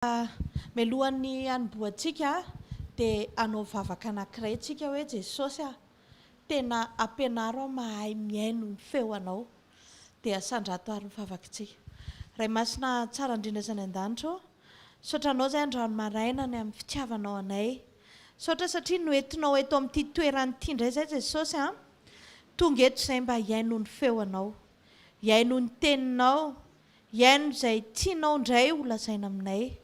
Melohan'ny hanomboantsika dia anao vavaka anankiray tsika hoe Jesosy tena ampianaro mahay mihaino ny feo anao dia asandrato ary ny vavakitsika. Ray masina tsara indrindra izany an-danitra saotra anao izay androany maraina ny amin'ny fitiavanao anay. Saotra satria noentinao eto amin'ity toerany ity indray izay Jesosy tonga eto izay mba hihaino ny feo anao, hihaino ny teninao, hihaino izay tianao indray ho lazaina aminay.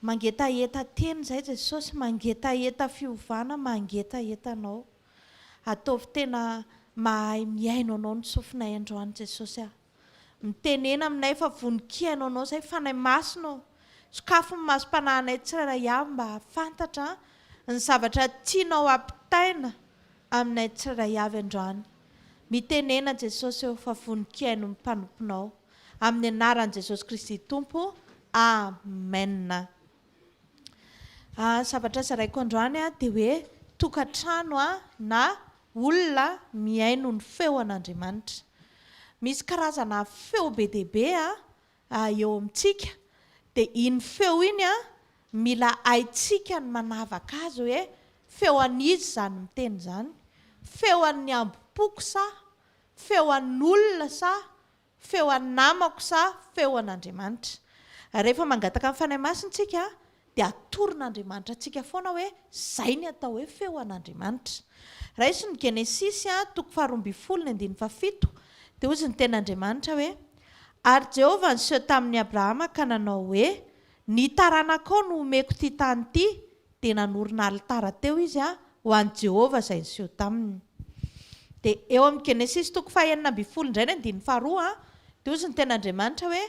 Mangetaheta teny izay Jesosy, mangetaheta fiovana, mangetaheta anao. Ataovy tena mahay mihaino anao ny sofinay androany Jesosy mitenena aminay fa voninkaino anao izay fanay masino, sokafo ny masom-panahinay tsirairay avy mba hafantatra ny zavatra tianao ampitaina aminay tsirairay avy androany. Mitenena Jesosy eo fa voninkaino ny mpanomponao. Amin'ny anaran'i Jesosy Kristy Tompo, amen. Zavatra zaraiko androany dia hoe tokantrano na olona mihaino ny feon'Andriamanitra. Misy karazana feo be dia be eo amintsika dia iny feo iny mila haintsika ny manavaka azy hoe feo an'izy izany miteny izany, feo an'ny ambopoko sa feo an'olona sa feo an'ny namako sa feon'Andriamanitra. Rehefa mangataka amin'ny fanahy masintsika dia atoron'Andriamanitra antsika foana hoe izay ny atao hoe feon'Andriamanitra. Raisy ny Genesisy 2:17 dia hozy ny ten'Andriamanitra hoe ary Jehovah niseho tamin'ny Abrahama ka nanao hoe ny taranakao no omeko ity tany ity, dia nanorina alitara teo izy ho an'i Jehovah izay niseho taminy. Dia eo amin'ny Genesisy 2:9 indray ny 2 dia hozy ny ten'Andriamanitra hoe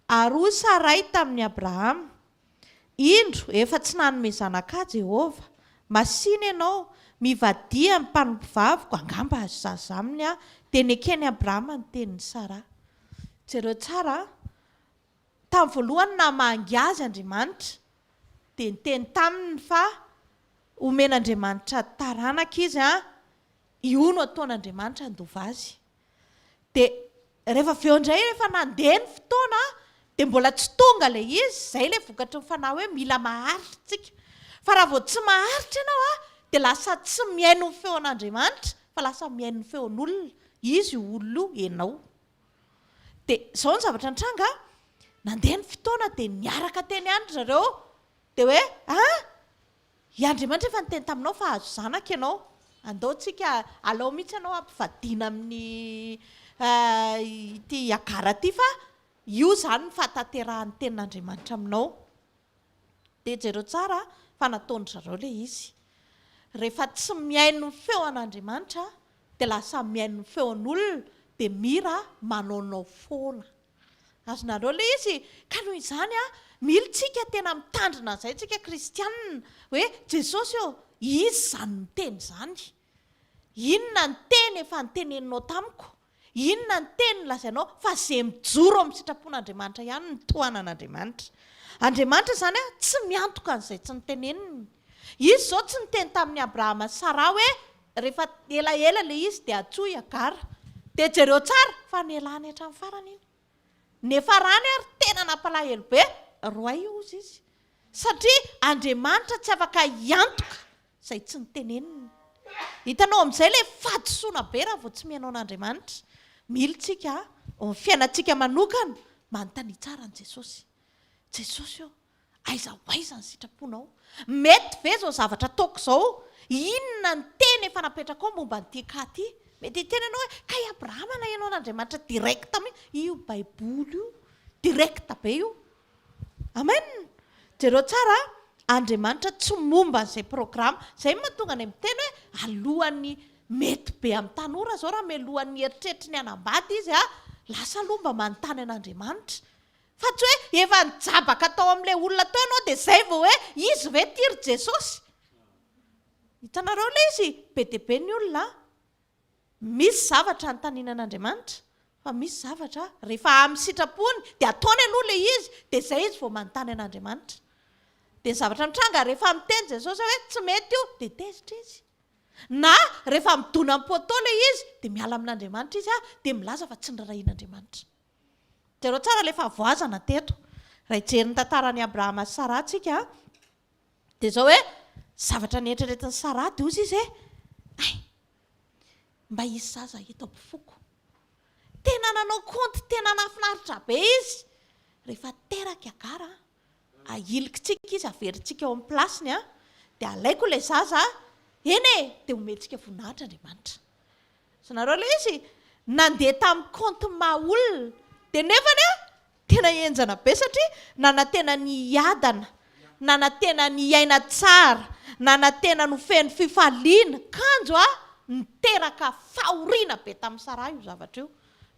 ary hoy Sarai tamin'ny Abrahama indro efa tsy nanome zanaka Jehovah, masiny ianao mivadia amin'ny mpanompovaviko angamba azo zaza aminy dia nekeny Abrahama ny tenin'ny Sara. Jereo tsara tamin'ny voalohany namangy azy Andriamanitra dia niteny taminy fa omen'Andriamanitra taranaka izy io no ataon'Andriamanitra handova azy. Dia rehefa aveo indray rehefa nandeha ny fotoana dia mbola tsy tonga ilay izy, izay ilay vokatry ny fanahy hoe mila maharitra tsika. Fa raha vao tsy maharitra ianao dia lasa tsy mihaino ny feon'Andriamanitra fa lasa mihaino ny feon'olona. Izy olona io ianao. Dia izao ny zavatra nitranga nandeha ny fotoana dia niaraka teny andry zareo dia hoe i Andriamanitra efa niteny taminao fa azo zanaka ianao, andao tsika alao mihitsy ianao ampivadiana amin'ny ity agara ity fa io izany ny fahataterahan'ny tenin'Andriamanitra aminao. Dia jereo tsara fa nataony zareo ilay izy. Rehefa tsy mihaino ny feon'Andriamanitra dia lasa mihaino ny feon'olona dia mira manaonao foana. Azonareo ilay izy ka noho izany mila tsika tena mitandrina izay tsika kristianina hoe Jesosy izy izany miteny izany. Inona ny teny efa niteneninao tamiko? Inona ny teny lazainao fa izay mijoro amin'ny sitrapon'Andriamanitra ihany ny tohanan'Andriamanitra. Andriamanitra izany tsy miantoka an'izay tsy niteneniny. Izy izao tsy niteny tamin'ny Abrahama sy Sara hoe rehefa elaela ilay izy dia atsoy agara. Dia jereo tsara fa nialany hatramin'ny farany iny. Nefa rany ary tena nampalahelo be roay ozy izy. Satria Andriamanitra tsy afaka hiantoka izay tsy niteneniny. Hitanao amin'izay ilay fahadisoana be raha vao tsy mihaino an'Andriamanitra. Mila tsika amin'ny fiainantsika manokana manontany tsara an' Jesosy. Jesosy aiza ho aiza ny sitraponao? Mety ve izao zavatra ataoko izao? Inona ny teny efa napetraka ao momba n'ity ka ity? Mety hiteny ianao hoe ka i Abrahama na ianao n'Andriamanitra direkta io baiboly io direkta be io. Amen. Jereo tsara Andriamanitra tsy momba an'izay programa. Izay mahatonga ny miteny hoe alohan'ny mety be amin'ny tanora izao raha mialohan'ny eritreritry ny hanambady izy lasa lomba manontany an'Andriamanitra. Fa tsy hoe efa nijabaka tao amin'ilay olona tao ianao dia izay vao hoe izy ve tiry Jesosy. Hitanareo ilay izy be dia be ny olona misy zavatra anontanian'Andriamanitra fa misy zavatra rehefa amin'ny sitrapony dia ataony aloha ilay izy dia izay izy vao manontany an'Andriamanitra. Dia ny zavatra mitranga rehefa miteny Jesosy hoe tsy mety io dia tezitra izy. Na rehefa midona amin'ny poto ilay izy dia miala amin'Andriamanitra izy dia milaza fa tsy nirarahin'Andriamanitra. Jereo tsara rehefa voazana teto raha hijery ny tantarany Abrahama sy Sara tsika dia zao hoe zavatra nieritreretiny Sara dia ozy izy mba hisy zaza hita mpifoko. Tena nanao konty, tena nafinaritra be izy. Rehefa teraka agara ahilikitsika izy averintsika eo amin'ny plasiny dia alaiko ilay zaza eny dia omentsika voninahitra Andriamanitra. So nareo ilay izy nandeha tamin'ny konty maolona dia nefany tena enjana be satria nanantena ny hiadana, nanantena ny hiaina tsara, nanantena ny feno fifaliana, kanjo niteraka fahoriana be tamin'ny Sara io zavatra io.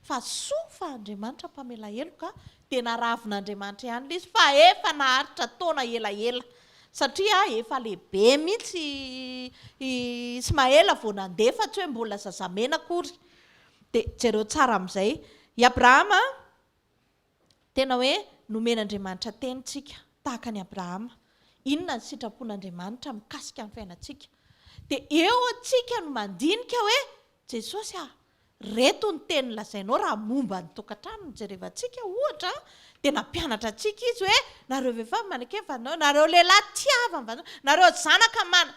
Fa soa fa Andriamanitra mpamela heloka dia naravin'Andriamanitra ihany izy fa efa naharitra taona elaela satria efa lehibe mihitsy Ismaela vao nandefa tsy hoe mbola zazamena akory. Dia jereo tsara amin'izay i Abrahama tena hoe nomen'Andriamanitra tenitsika tahaka ny Abrahama. Inona ny sitrapon'Andriamanitra mikasika ny fiainantsika. Dia eo antsika no mandinika hoe Jesosy reto ny teny lazainao raha momba ny tokantrano jerevantsika ohatra dia nampianatra antsika izy hoe nareo vehivavy manakevana, nareo lehilahy tiavana, nareo zanaka mana,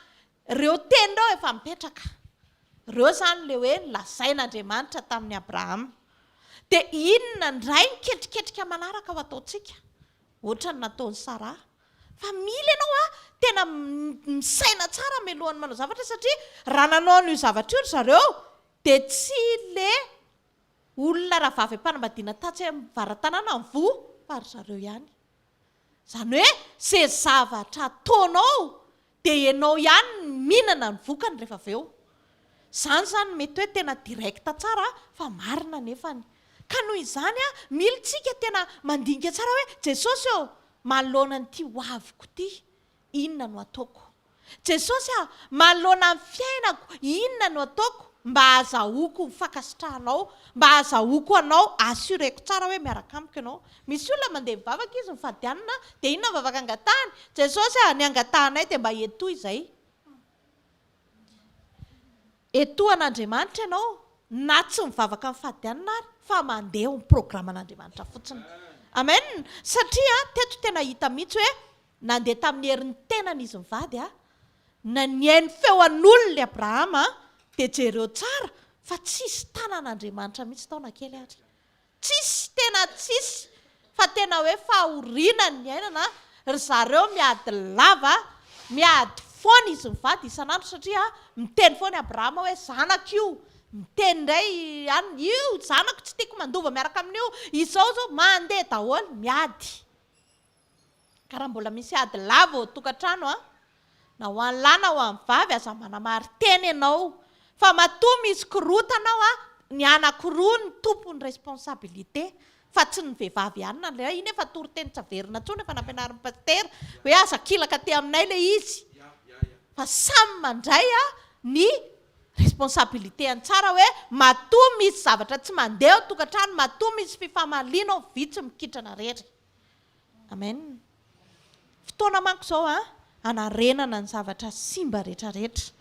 ireo teny reo efa mipetraka. Ireo zany le hoe lazain'Andriamanitra tamin'ny Abrahama. Dia inona ndray miketriketrika manaraka ho ataontsika ohatra ny nataon'ny Sara. Fa mila ianao tena misaina tsara melohany manao zavatra satria raha nanao n'io zavatra io zareo dia tsy le olona raha vavy am-panambadiana tatsy amin'ny varantanana ny vo fa ry zareo ihany. Zany hoe se zavatra ataonao dia ianao ihany mihinana ny vokany rehefa avy eo. Zany mety hoe tena direkta tsara fa marina nefany. Ka noho izany mila tsika tena mandinika tsara hoe Jesosy manoloana n'ity hoaviko ity, inona no ataoko? Jesosy manoloana ny fiainako, inona no ataoko? Mba azahoako fakasitrahanao, mba azahoako anao, assureko tsara hoe miaraka amiko ianao. Misy olona mandeha mivavaka izy mifadianina dia inona mivavaka angatahany? Jesosy ny angatahanay dia mba etoy izay. Etoan'Andriamanitra ianao na tsy mivavaka mifadianina ary fa mandeha ho programan'Andriamanitra fotsiny. Amen. Satria teto tena hita mihitsy hoe nandeha tamin'ny herin'ny tenany izy mivady na niainy feon'olona Abrahama dia jereo tsara fa tsisy tanan'Andriamanitra mihitsy taona kely ary. Tsisy tena tsisy fa tena hoe fahoriana ny ainana ry zareo miady lava, miady foana izy mivady isan'andro satria miteny foana Abrahama hoe zanako io. Miteny indray io zanako tsy tiako mandova miaraka amin'io, izao zao mandeha daholo miady. Karaha mbola misy ady lava ao tokantrano na ho an'ny lahy na ho an'ny vavy aza manamary teny ianao fa matoa misy korotanao ny anankiroa ny tompony responsabilité fa tsy ny vehivavy ihany na le iny efa toriteny tsy averina intsony efa nampianarin'ny pastera hoe aza kilaka te aminay le izy fa samy mandray ny responsabilité an-tsara hoe matoa misy zavatra tsy mandeha ao tokantrano, matoa misy fifamaliana ao vitsy mikitrana rery. Amen. Fotoana manko zao anarenana ny zavatra simba rehetrarehetra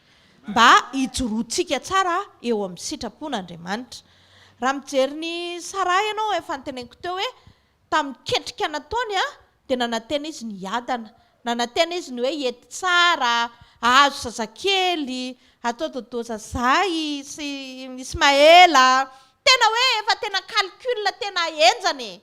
mba hijoroantsika tsara eo amin'ny sitrapon'Andriamanitra. Raha mijery ny Sara ianao efa niteneniko teo hoe tamin'ny ketrika nataony dia nanantena izy ny hiadana, nanantena izy ny hoe hety tsara, ahazo zazakely, atao dodo zazay sy Ismaela, tena hoe efa tena calcul tena enjany.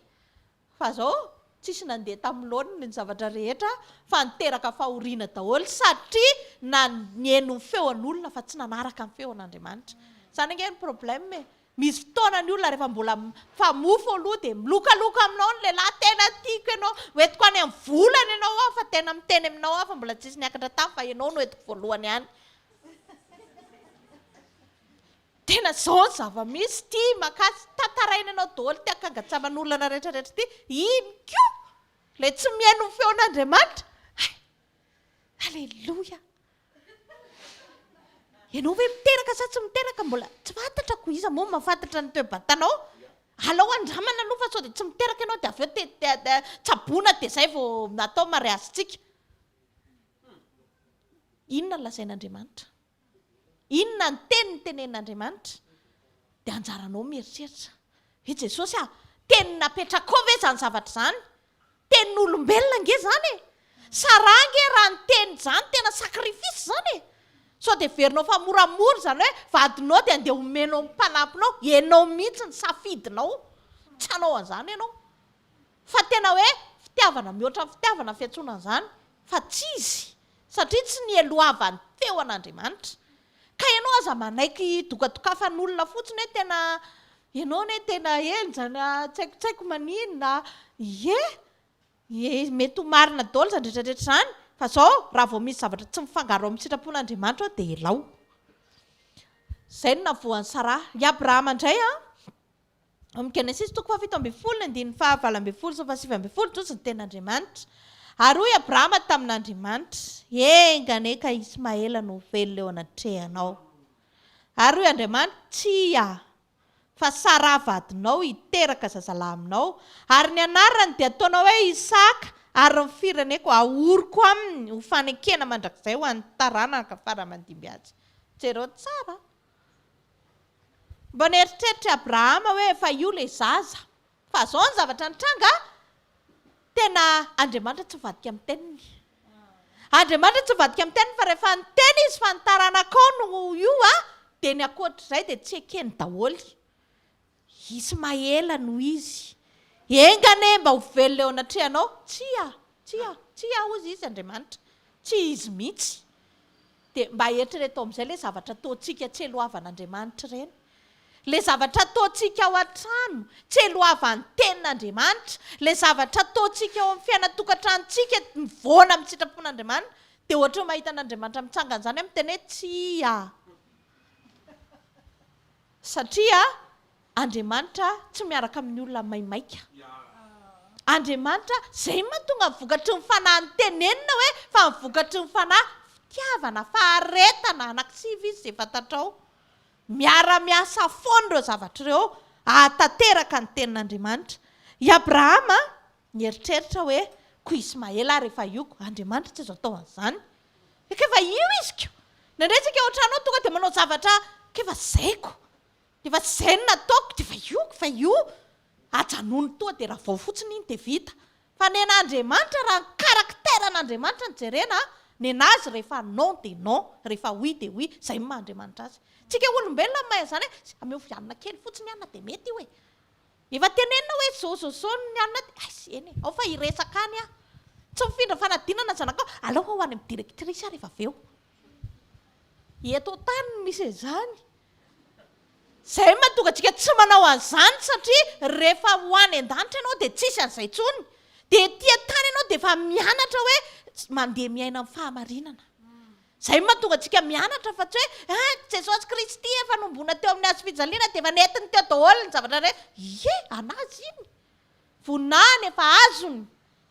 Fa zao tsisy nandeha tamin'ny laoniny ny zavatra rehetra fa niteraka fahoriana daholo satria na nihaino ny feon'olona fa tsy nanaraka ny feon'Andriamanitra. Zany ange ny problème. Misy fotoana ny olona rehefa mbola famofo aloha dia milokaloka aminao ny lehilahy tena tiako ianao, hoentiko any amin'ny volana ianao fa tena miteny aminao fa mbola tsisy niakatra tamy fa ianao no hoentiko voalohany ihany. Tena zao ny zava-misy ty makasy tantaraina ianao daholo ty akangatsaman'olana rehetrarehetra ty, iny koa ilay tsy mihaino ny feon'Andriamanitra. Halleloja. Ianao hoe miteraka sa tsy miteraka mbola tsy fantatrako iza moa mahafantatra ny toe-batanao. Alao andramana aloha fa sao dia tsy miteraka ianao dia avy eo tsabona dia izay vao natao mariazintsika. Inona ny lazain'Andriamanitra? Inona ny teny ny tenen'Andriamanitra? Dia anjaranao mieritreritra hoe Jesosy teny napetraka ao ve zany zavatra izany? tenin'olombelona nge zany e sarange raha ny teny zany tena sakrifisy zany e so de verinao fa moramora zany hoe vadinao de andeha omenao mpanampinao enao mihitsy ny safidinao tsy anao an'izany ianao fa tena hoe fitiavana mihoatra ny fitiavana fiantsoana zany fa tsy izy satria tsy ny elohavan'ny feon'Andriamanitra ka ianao aza manaiky dokadokafan'olona fotsiny hoe tena ianao ne tena enjana tsaikotsaiko maninona mety ho marina daholo zany rehetrarehetra zany fa zao raha vao misy zavatra tsy mifangaro amin'ny sitrapon'Andriamanitra dia elao zay no navoan'ny Sara i Abrahama indray amin'ny Genesis 7:9-7:10 jozy ny ten'Andriamanitra ary hoy Abrahama tamin'Andriamanitra enganeka Ismaela no velona eo anatrehanao ary hoy Andriamanitra tsia fa Sara vadinao hiteraka zazalahy aminao ary ny anarany dia ataonao hoe Isaka ary ny fireneko ahoriko aminy ho fanekena mandrakizay ho an'ny taranaka fara-mandimby azy jereo tsara mba nieritreritra Abrahama hoe efa io le zaza fa zao ny zavatra nitranga tena Andriamanitra tsy vadika amin'ny teniny Andriamanitra tsy vadika amin'ny teniny fa rehefa ny teny izy fa ny taranakao no io dia ny akoatr'izay dia tsy ekeny daholy Ismaela no izy engane mba ho velona eo anatrehanao tsia ozy izy Andriamanitra tsy izy mihitsy dia mba eritrereto amin'izay le zavatra ataontsika tsy elohavan'Andriamanitra ireny le zavatra ataontsika ao an-trano tsy elohavan'ny tenin'Andriamanitra le zavatra ataontsika ao amin'ny fiainatokantranotsika mivoana amin'ny sitrapon'Andriamanitra dia ohatra hoe mahita an'Andriamanitra mitsangana izany amin'ny teny hoe tsia satria Andriamanitra tsy miaraka amin'ny olona maimaika Andriamanitra zay mahatonga mivokatry ny fanahy ny tenenina hoe fa mivokatry ny fanahy fitiavana faharetana anankisivy izy izay fantatrao miara-miasa foana ireo zavatra ireo ahatanteraka ny tenin'Andriamanitra i Abrahama nieritreritra hoe ko Ismaela rehefa ioko Andriamanitra tsy azo atao an'izany efa io izy ko nandraitsika ohatranao tonga dia manao zavatra kefa zaiko efa zay no nataoko dia fa io ajanony toa dia raha vao fotsiny iny dia vita fa ny an'Andriamanitra raha ny karakteran'Andriamanitra ny jerena ny anazy rehefa non dia non rehefa oui dia oui zay maha-Andriamanitra azy tsika olombelona mahay zany hoe ameo fianana kely fotsiny ianina dia mety io efa tenenina hoe zao ny anina dia eny ao fa hiresaka any tsy mifindra fanadinana zanakao alao ho any amin'ny directrice rehefa aveo eto tany misy izany zay mahatonga antsika tsy manao an'izany satria rehefa ho any an-danitra ianao dia tsisy an'izay tsony dia tia tany ianao dia efa mianatra hoe mandeha miaina amin'ny fahamarinana zay mahatonga antsika mianatra fa tsy hoe Jesosy Kristy efa nombona teo amin'ny hazo fijaliana dia efa netiny teo daholo ny zavatra rehetra anazy iny vonany efa azony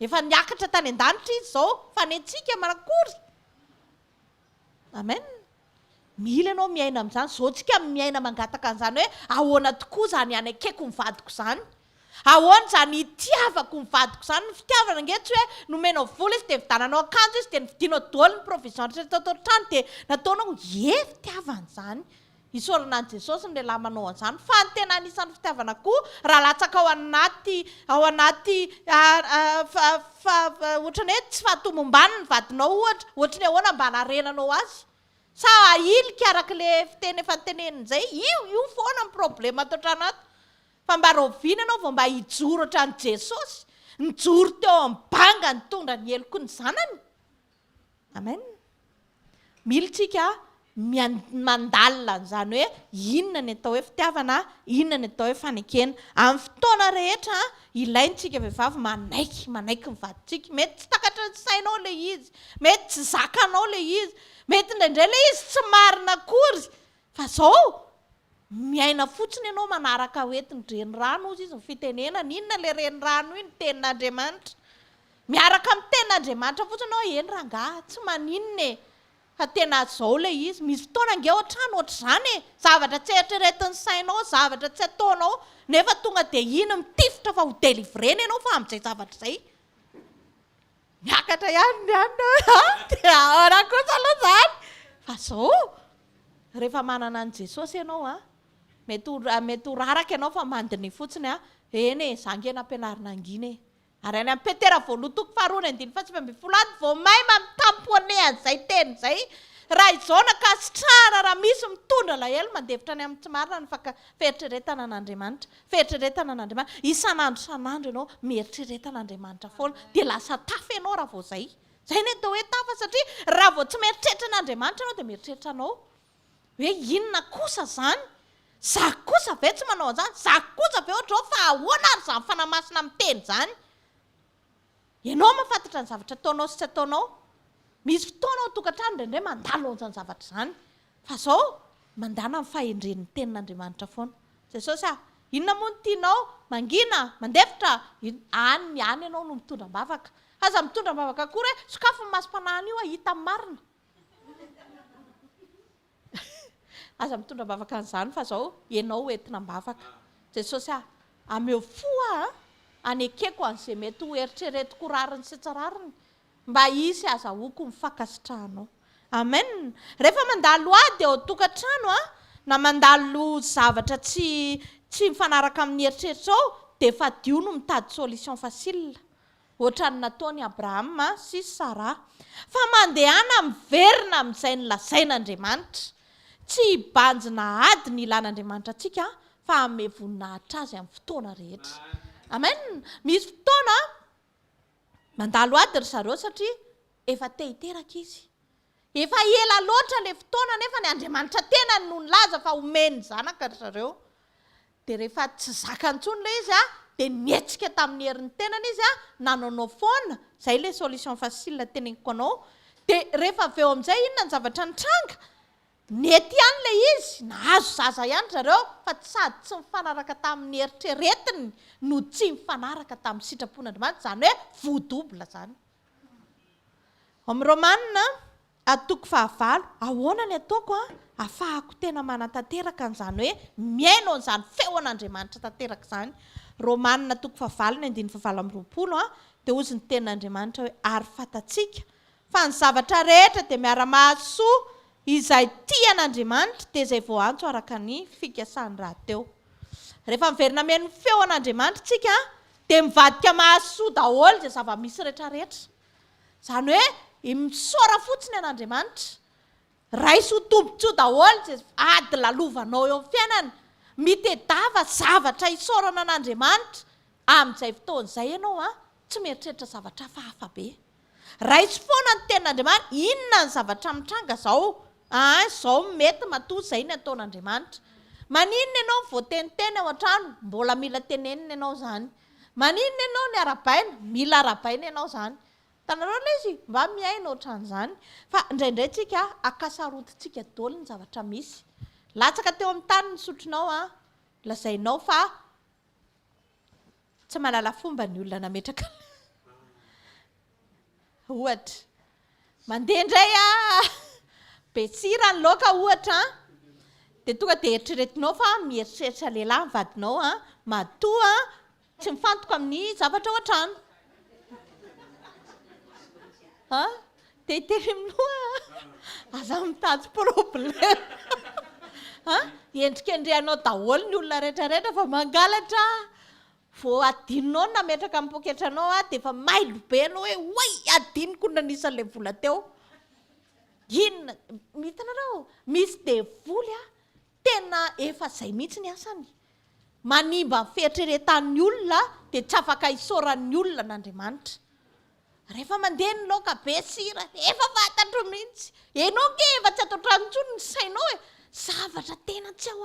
efa niakatra tany an-danitra izy zao fa ny antsika manakory amen mila ianao miaina amin'izany zao tsika miaina mangataka an'izany hoe ahoana tokoa zany anakeko mivadiko izany ahoana zany itiavako mivadiko izany ny fitiavana nge tsy hoe nomenao vola izy dia vidananao akanjo izy dia nividinao daholo ny provision rehetratrano dia nataonao fitiavana izany isaorana an' Jesosy ny lehilahy manao an'izany fa ny tena anisan'ny fitiavana koa raha latsaka ao anaty ohatrany hoe tsy fahatomombany ny vadinao ohatra ny ahoana mba narenanao azy sa ahilika arak'le fiteny efa nitenen'izay io foana ny problema ato an-trano ato fa mba roviana ianao vao mba hijoro ohatran'i Jesosy nijoro teo amin'ny banga nitondra ny eloko ny zanany amen mila tsika mandalina an'izany hoe inona ny atao hoe fitiavana inona ny atao hoe fanekena amin'ny fotoana rehetra ilaintsika vehivavy manaiky ny vaditsika mety tsy takatra ny sainao le izy mety tsy zakanao le izy mety indraindray le izy tsy marina akory fa zao miaina fotsiny ianao manaraka hoetiny renirano ozy izy ny fitenenana inona le renirano iny tenin'Andriamanitra miaraka amin'ny tenin'Andriamanitra fotsiny anao eny rangahy tsy maninona fa tena zao le izy misy fotoana nge ohatrano ohatr'izany zavatra tsy eritreretin'ny sainao zavatra tsy ataonao nefa tonga dia iny mitifitra fa ho delivrena ianao fa amin'izay zavatra izay miakatra ihany dia ahora kosa aloha zany fa zao rehefa manana an' Jesosy ianao mety ho raraka ianao fa mandiny fotsiny eny zangena ampianarina angina ary any amin'ny petera voaloha toko faharoa ny andiny fahatsimy ambin'ny folo ato vao mahay mamtampoane an'izay teny izay raha izao nakasitrahana raha misy mitondra lahelo mandevitra any amin'ny tsy marina ny fieritreretana an'Andriamanitra fieritreretana an'Andriamanitra isan'andro isan'andro ianao mieritrereta an'Andriamanitra foana dia lasa tafa ianao raha vao izay ny atao hoe tafa satria raha vao tsy mieritreritra an'Andriamanitra ianao dia mieritreritra anao hoe inona kosa izany za kosa ve tsy manao an'izany za kosa ve ohatra ao fa ahoana ary izany fanamasina miteny izany ianao mahafantatra ny zavatra ataonao sy tsy ataonao misy fotoana ao tokantrano indraindray mandalo an'izany zavatra izany fa izao mandana amin'ny fahendren'ny tenin'Andriamanitra foana Jesosy inona moa no tianao mangina mandefitra any ianao no mitondram-bavaka aza mitondram-bavaka akory hoe sokafo ny masom-panahiny io hita amin'ny marina aza mitondram-bavaka an'izany fa izao ianao entina m-bavaka Jesosy ameo foa anekeko an'izay mety ho eritreretiko rariny sy tsarariny mba isy azahoako mifakasitrahanao amen rehefa mandalo ady ao tokantrano na mandalo zavatra tsy mifanaraka amin'ny eritreritra ao dia efa dio no mitady solution facile ohatra ny nataony Abrahama sy Sara fa mandehana miverina amin'izay nolazain'Andriamanitra tsy hibanjina ady ny ilan'Andriamanitra antsika fa ame voninahitra azy amin'ny fotoana rehetra amen misy fotoana mandalo ady ry zareo satria efa te hiteraka izy efa ela loatra le fotoana nefa ny Andriamanitra tena no nilaza fa omeny zanaka ry zareo dia rehefa tsy zaka intsony le izy dia nietsika tamin'ny herin'ny tenany izy nanonao foana izay le solution facile teneniko anao dia rehefa avy eo amin'izay inona ny zavatra nitranga nety ihany le izy nahazo zaza ihany zareo fa sady tsy mifanaraka tamin'ny eritreretiny no tsy mifanaraka tamin'ny sitrapon'Andriamanitra izany hoe voadobla izany amin'ny Romanina atoko 9 ahoana ny ataoko ahafahako tena manatanteraka an'izany hoe mihaino an'izany feon'Andriamanitra tanteraka izany Romanina atoko 9 ny andiny 7 dia ozy ny tenin'Andriamanitra hoe ary fatatsika fa ny zavatra rehetra dia miara-mahasoa izay tian'Andriamanitra dia izay vao antso araka ny fikasany raha teo rehefa miverina men'ny feon'Andriamanitra tsika dia mivadika mahasoa daholo izay zava-misy rehetrarehetra izany hoe misaora fotsiny an'Andriamanitra raisy ho tombotsoa daholo izay ady lalovanao eo amin'ny fiainana mitedava zavatra isaorana an'Andriamanitra amin'izay fotoan'izay ianao tsy mieritreritra zavatra hafahafa be raisy foana ny tenin'Andriamanitra inona ny zavatra mitranga izao izao mety matoa izay ny ataon'Andriamanitra maninona ianao voateniteny ao an-trano mbola mila tenenina ianao izany maninona ianao ny arabaina mila arabaina ianao izany tanarao le izy mba mihaino ohatran'izany fa indraindray tsika akasarotintsika daholo ny zavatra misy latsaka teo amin'ny tany ny sotronao lazainao fa tsy malala fomba ny olona nametraka ohatra mandeha indray betsira ny loaka ohatra dia tonga dia eritreretinao fa mieritreritra lehilahy mivadinao matoa tsy mifantoka amin'ny zavatra ao an-trano dia iteny aminao aza mitady problema endrika endrehanao daholo ny olona rehetrarehetra fa mangalatra vao adinonao nametraka amin'ny poketranao dia efa mailo be anao hoe oay adiniko nanisan'ilay vola teo inona mitanareo misy devoly tena efa izay mihitsy ny asany manimba ny fieritreretan'ny olona dia tsy afaka isaoran'ny olona n'Andriamanitra rehefa mandeha ny loka be sira efa fantatro mihitsy ianao ke efa tsy atao tranontsony ny sainao hoe zavatra tena tsy ao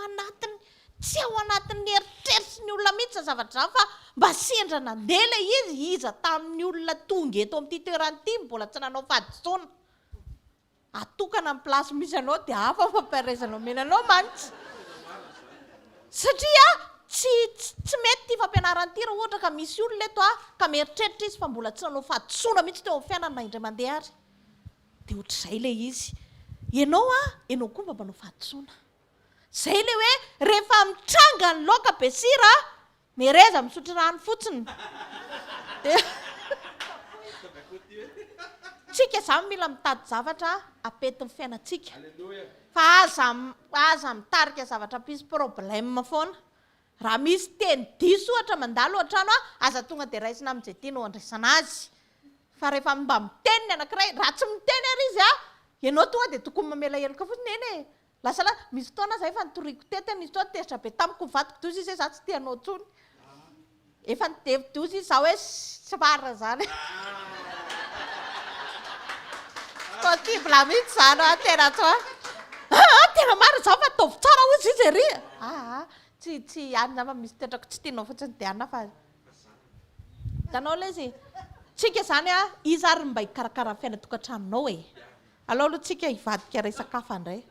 anatin'ny eritreritry ny olona mihitsy zavatra izany fa mba sendra nandeha ilay izy iza tamin'ny olona tonga eto amin'ity toeran'ity mbola tsy nanao fahadisoana atokana amin'ny plasy misy anao dia hafa fampiaraizanao menanao mantsy satria tsy mety ty fampianaran'ity raha ohatra ka misy olona eto ka mieritreritra izy fa mbola tsy nanao fahadisoana mihitsy teo amin'ny fiainana indray mandeha ary dia ohatr'izay ilay izy ianao koa mba manao fahadisoana izay ilay hoe rehefa mitranga ny loka be sira mereza misotro rano fotsiny tsika izany mila mitady zavatra apetin'ny fiainantsika fa aza mitarika zavatra mpisy problème foana raha misy teny diso ohatra mandalo an-trano aza tonga dia raisina amin'izay tianao andraisana azy fa rehefa mba miteny ny anankiray raha tsy miteny ary izy ianao tonga dia tokony mamela heloka fotsiny eny lasa misy fotoana zay efa nitoriako tety misy fotoana teritra be tamiko mivadiko dozy izy za tsy tianao tsony efa nitevidozy izy za hoe tsy marina zany possible mihitsy zany tena tsoa tena marina za fa ataovy tsara ozy izy ery tsy anina fa misy tetrako tsy tianao fotsiny dia anina fa hitanao le izy tsika zany izy ary mba hikarakara fiaina tokantranonao aloha aloha tsika hivadika resak'afa indray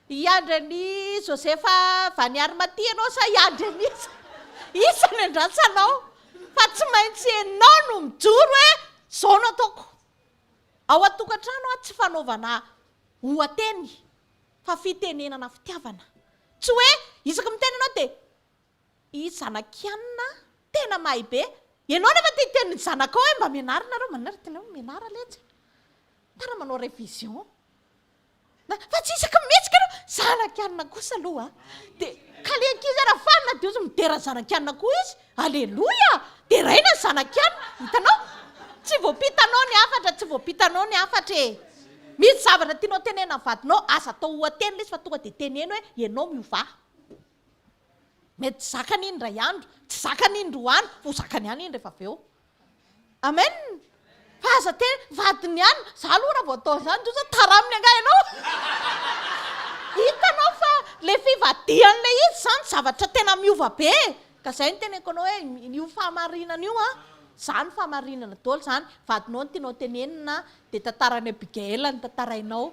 hiandry ny Josefa vaniary maty ianao sa hiandry ny isany andratsanao fa tsy maintsy ianao no mijoro hoe zao no ataoko ao atokantrano tsy fanaovana hoateny fa fitenenana fitiavana tsy hoe isaka miteny ianao dia i zanakianina tena mahay be ianao nefa titenin'ny zanakao hoe mba mianarina manara tena hoe mianara letsy tara manao révision fa tsy isaka mihetsika anao zanakianina kosa aloha dia kaleankizy raha fanina dia ozy midera zanakianina koa izy alleloia dia raina ny zanakianina hitanao tsy voapitanao ny afatra tsy voapitanao ny afatra misy zavatra tianao tenena vadinao asa atao hoateny izy fa tonga dia teneny hoe ianao miova mety zakany iny ray andro tsy zakany iny roa andro fo zakany ihany iny rehefa avy eo amen fa aza teny vadiny ihany za aloha raha vao atao zany dosa taraminy anga ianao hitanao fa le fivadian'le izy zany zavatra tena miova be ka zay ny teneko anao hoe io fahamarinana io zany fahamarinana daholo zany vadinao ny tianao tenenina dia tantarany Abigail ny tantarainao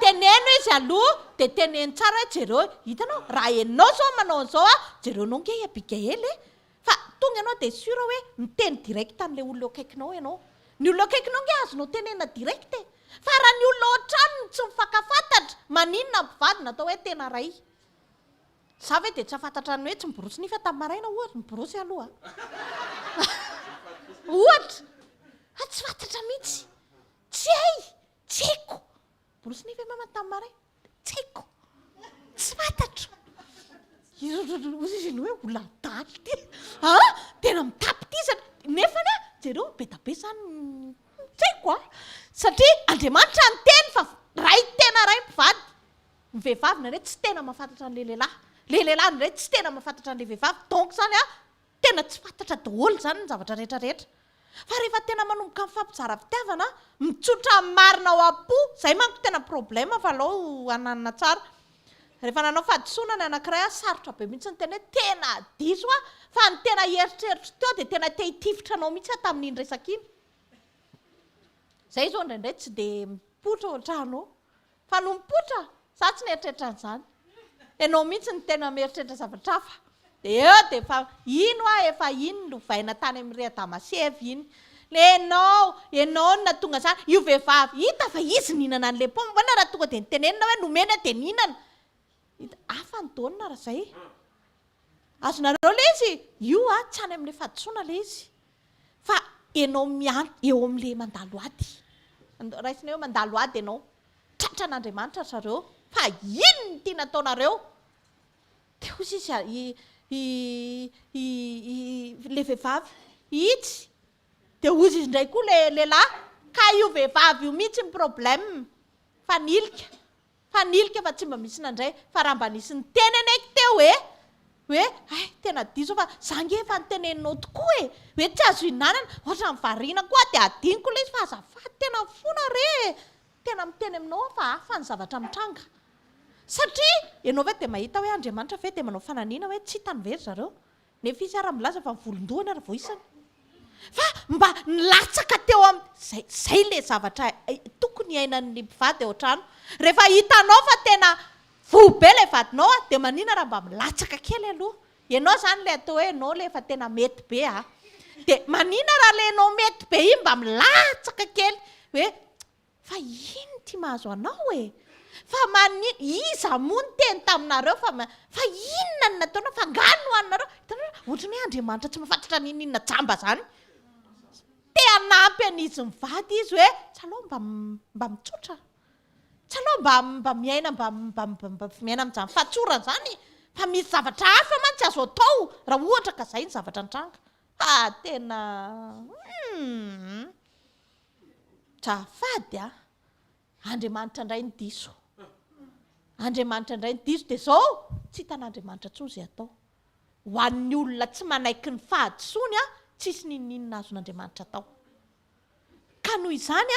teneno izy aloha dia teneny tsara hoe jereo hitanao raha ianao zao manao an'izao jereo anao nge Abigail fa tonga ianao dia sura hoe miteny direct an'le olona eo akaikinao ianao ny olona akaikinao nge azonao tenena direct fa raha ny olona ohatrano tsy mifankafantatra maninona mpivadina atao hoe tena ray za ve dia tsy afantatra ny hoe tsy miborosy nifa tamin'ny maraina ohatra miborosy aloha ohatra tsy fantatra mihitsy tsy hay tsy haiko borosy nifa mama tamin'ny maraina tsy haiko tsy fantatra ozy izy ny hoe olona daly ty tena mitapy ty zany nefany jereo be da be zany tsy haiko satria Andriamanitra ny teny fa ray tena ray mpivady ny vehivavy na re tsy tena mahafantatra an'le lehilahy le lehilahy ny re tsy tena mahafantatra an'le vehivavy donc zany tena tsy fantatra daholo zany ny zavatra rehetrarehetra fa rehefa tena manomboka amin'ny fampizara fitiavana mitsotra marina ao am-po zay manko tena problème fa alao ananina tsara rehefa nanao fahadisoana ny anankiray sarotra be mihitsy ny tena hoe tena diso fa ny tena heritreritra teo dia tena te hitifitra anao mihitsy tamin'iny resaka iny zay zao indraindray tsy dia mipotra ohatranao fa no mipotra za tsy nieritreritra an'izany ianao mihitsy ny tena mieritreritra zavatra hafa dia eo dia fa ino efa iny lovaina tany amin'ny Rea-Damasevy iny le ianao na tonga zany io vehivavy hita fa izy nihinana an'le poma mbona raha tonga dia nitenenina hoe nomena dia nihinana afa ny daonina raha zay azonareo le izy io tsy any amin'le fahadisoana le izy fa ianao eo amin'le mandalo ady raisina hoe mandalo ady ianao tratra an'Andriamanitra zareo fa ino ny tiana ataonareo dia ozy izy le vehivavy itsy dia ozy izy indray koa le lehilahy ka io vehivavy io mihitsy ny problème fanilika fa tsy mba misy nandray fa raha mba nisy ny teneny eky teo hoe tena diso fa zange efa nyteneninao tokoa hoe tsy azo hinanana ohatra nyvariana koa dia adiniko le izy fa azafady tena fona re tena miteny aminao fa hafa ny zavatra mitranga satria ianao ve dia mahita hoe Andriamanitra ve dia manao fananiana hoe tsy hitany very zareo nefa izy ara milaza fa mivolondohana ary voisany fa mba nilatsaka teo zay le zavatra tokony iainan'ny mpivady ao an-trano rehefa hitanao fa tena vobe le vadinao dia manina raha mba milatsaka kely aloha ianao zany le atao hoe ianao le efa tena mety be dia manina raha le ianao mety be iny mba milatsaka kely hoe fa ino ty mahazo anao fa iza moa ny teny taminareo fa inona ny nataonao fa ngano anareo ohatrany hoe Andriamanitra tsy mahafantatra ninina jamba zany te hanampy an'izy mivady izy hoe tsy aloha mba mitsotra tsy alao mba miaina mba miaina amin'izany fatsorana zany fa misy zavatra hafa mantsy azo atao raha ohatra ka zay ny zavatra nitranga tena tsafady Andriamanitra indray ny diso Andriamanitra indray ny diso dia zao tsy hitan'Andriamanitra tsoa zay atao ho an'ny olona tsy manaiky ny fahadisoany tsisy ninninona azon'Andriamanitra atao ka noho izany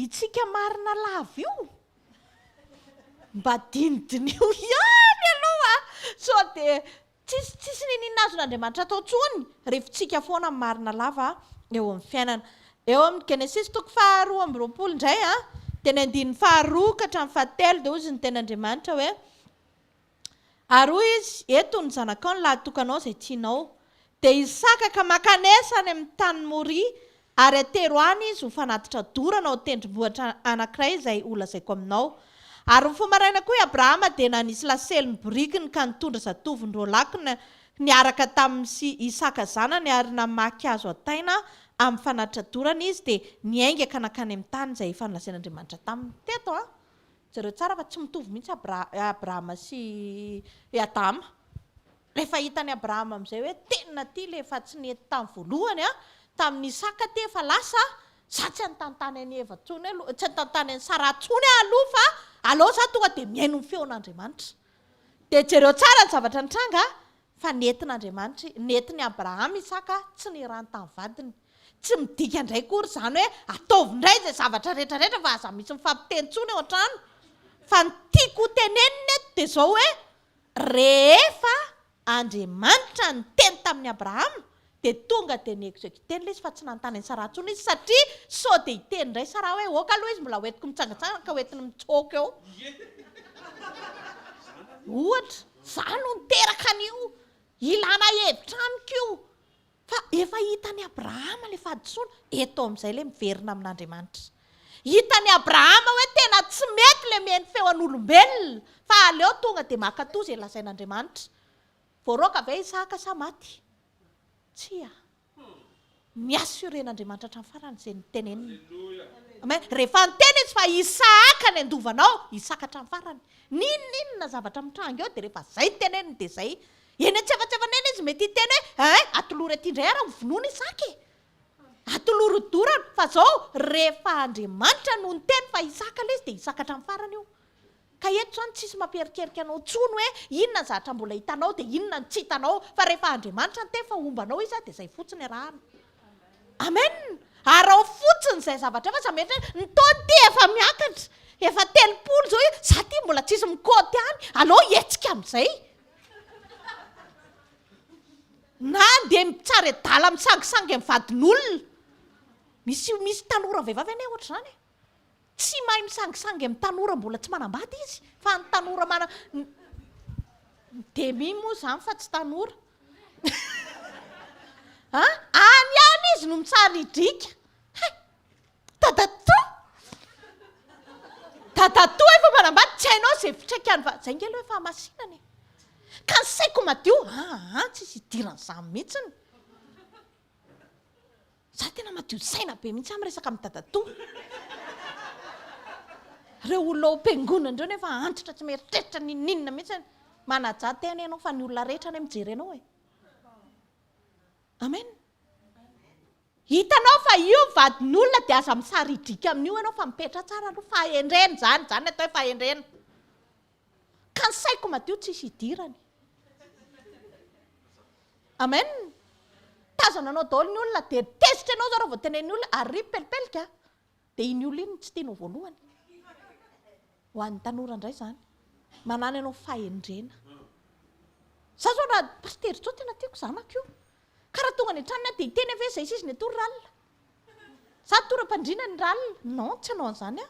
itsika marina lava io mba dinidinio ihany aloha sao dia tsisy ninninona azon'Andriamanitra atao tsony rehefa foana marina lava eo amin'ny fiainana eo amin'ny Genesis 2:20 indray teny 2:2-7 dia ozy ny ten'Andriamanitra hoe ary izy eto ny zanakao ny lahy tokanao izay tianao dia Isaka ka makanesany amin'ny tany Moria ary ateroany izy ho fanatitra dorana ao tendrombohitra anankiray izay holazaiko aminao ary mifomaraina koa i Abrahama dia nanisy lasely ny borikiny ka nitondra zatovin-drolaky niaraka tamin'ny sy Isaka zanany ary namaky azo ataina amin'ny fanatitra dorana izy dia niainga ka nakany amin'ny tany izay efa nolazain'Andriamanitra taminy teto zareo tsara fa tsy mitovy mihitsy Abrahama sy Adama rehefa hitany Abrahama amin'izay hoe tena ty le efa tsy nety tamin'ny voalohany tamin'ny Isaka ty efa lasa za tsy antantany any Eva tsony tsy antantany any Sara tsony aloha fa alao za tonga dia miaino ny feon'Andriamanitra dia jereo tsara ny zavatra nitranga fa netin'Andriamanitra netiny Abrahama Isaka tsy nirany tamin'ny vadiny tsy midika indray kory zany hoe ataovy indray zay zavatra rehetrarehetra fa aza misy mifampiteny tsony ao an-trano fa ny tiako tenenina eto dia zao hoe rehefa Andriamanitra ny teny tamin'ny Abrahama dia tonga dia niexecuter ilay izy fa tsy nanontany ny Sara tsony izy satria sao dia hiteny indray Sara hoe oka aloha izy mbola hoentiko mitsangatsangana ka hoentiny mitsoaka eo ohatra za no niteraka an'io ilana hevitra amiko io fa efa hitany Abrahama le fahadisoana eto amin'izay le miverina amin'Andriamanitra hitany Abrahama hoe tena tsy mety le miheny feo an'olombelona fa aleo tonga dia makatoa izay lazain'Andriamanitra voaroaka ve Isaka sa maty tsy miassuren'Andriamanitra hatramin'ny farany izay nitenenina rehefa niteny izy fa Isaka ny andovanao Isaka hatramin'ny farany ninninona zavatra mitranga eo dia rehefa zay teneniny dia zay eny antsefatsefanena izy mety hiteny hoe atoloha rety indray ara vonoana Isaka atoloha rodorana fa zao rehefa Andriamanitra no niteny fa Isaka le izy dia Isaka hatramin'ny farany io ka eto zany tsisy mamperikerika anao tsony hoe inona ny zavatra mbola hitanao dia inona ny tsy hitanao fa rehefa Andriamanitra ny teny fa ombanao izy dia zay fotsiny arahana amen ary ao fotsiny izay zavatra efa samehatra ny taony ty efa miakatra efa 30 zao za ty mbola tsisy mikôty any alao hetsika amin'izay na dia mitsara dala misangisangy amin'ny vadin'olona misy tanora vehivavy any ohatra zany tsy mahay misangisangy amin'ny tanora mbola tsy manambady izy fa ny tanora demi moa zany fa tsy tanora any any izy no mitsara idrika dadatoa efa manambady tsy hainao zay fitraikany fa zay ngelo efa masinany ka ny saiko madio tsisy idiran'izany mihitsiny za tena madio saina be mihitsy amin'ny resaka amin'ny dadatoa reo olona ompiangonana reo nefa antitra tsy mieritreritra ninninona mihitsy manaja tena ianao fa ny olona rehetra any mijery anao amen hitanao fa io vadin'olona dia aza misary idrika amin'io ianao fa mipetra tsara aloha fahendrena zany atao hoe fahendrena ka ny saiko madio tsisy idirany amen tazananao daholo ny olona dia tezitra ianao zao raha vao tenen'ny olona ary pelipelika dia iny olona iny tsy tianao voalohany ho an'ny tanora indray zany manana ianao fahendrena za zao raha pastery zao tena tiako zanako io ka raha tonga ny antranony dia hiteny ave zay sisy ny atory ralina za tora-pandriana ny ralina non tsy anao an'izany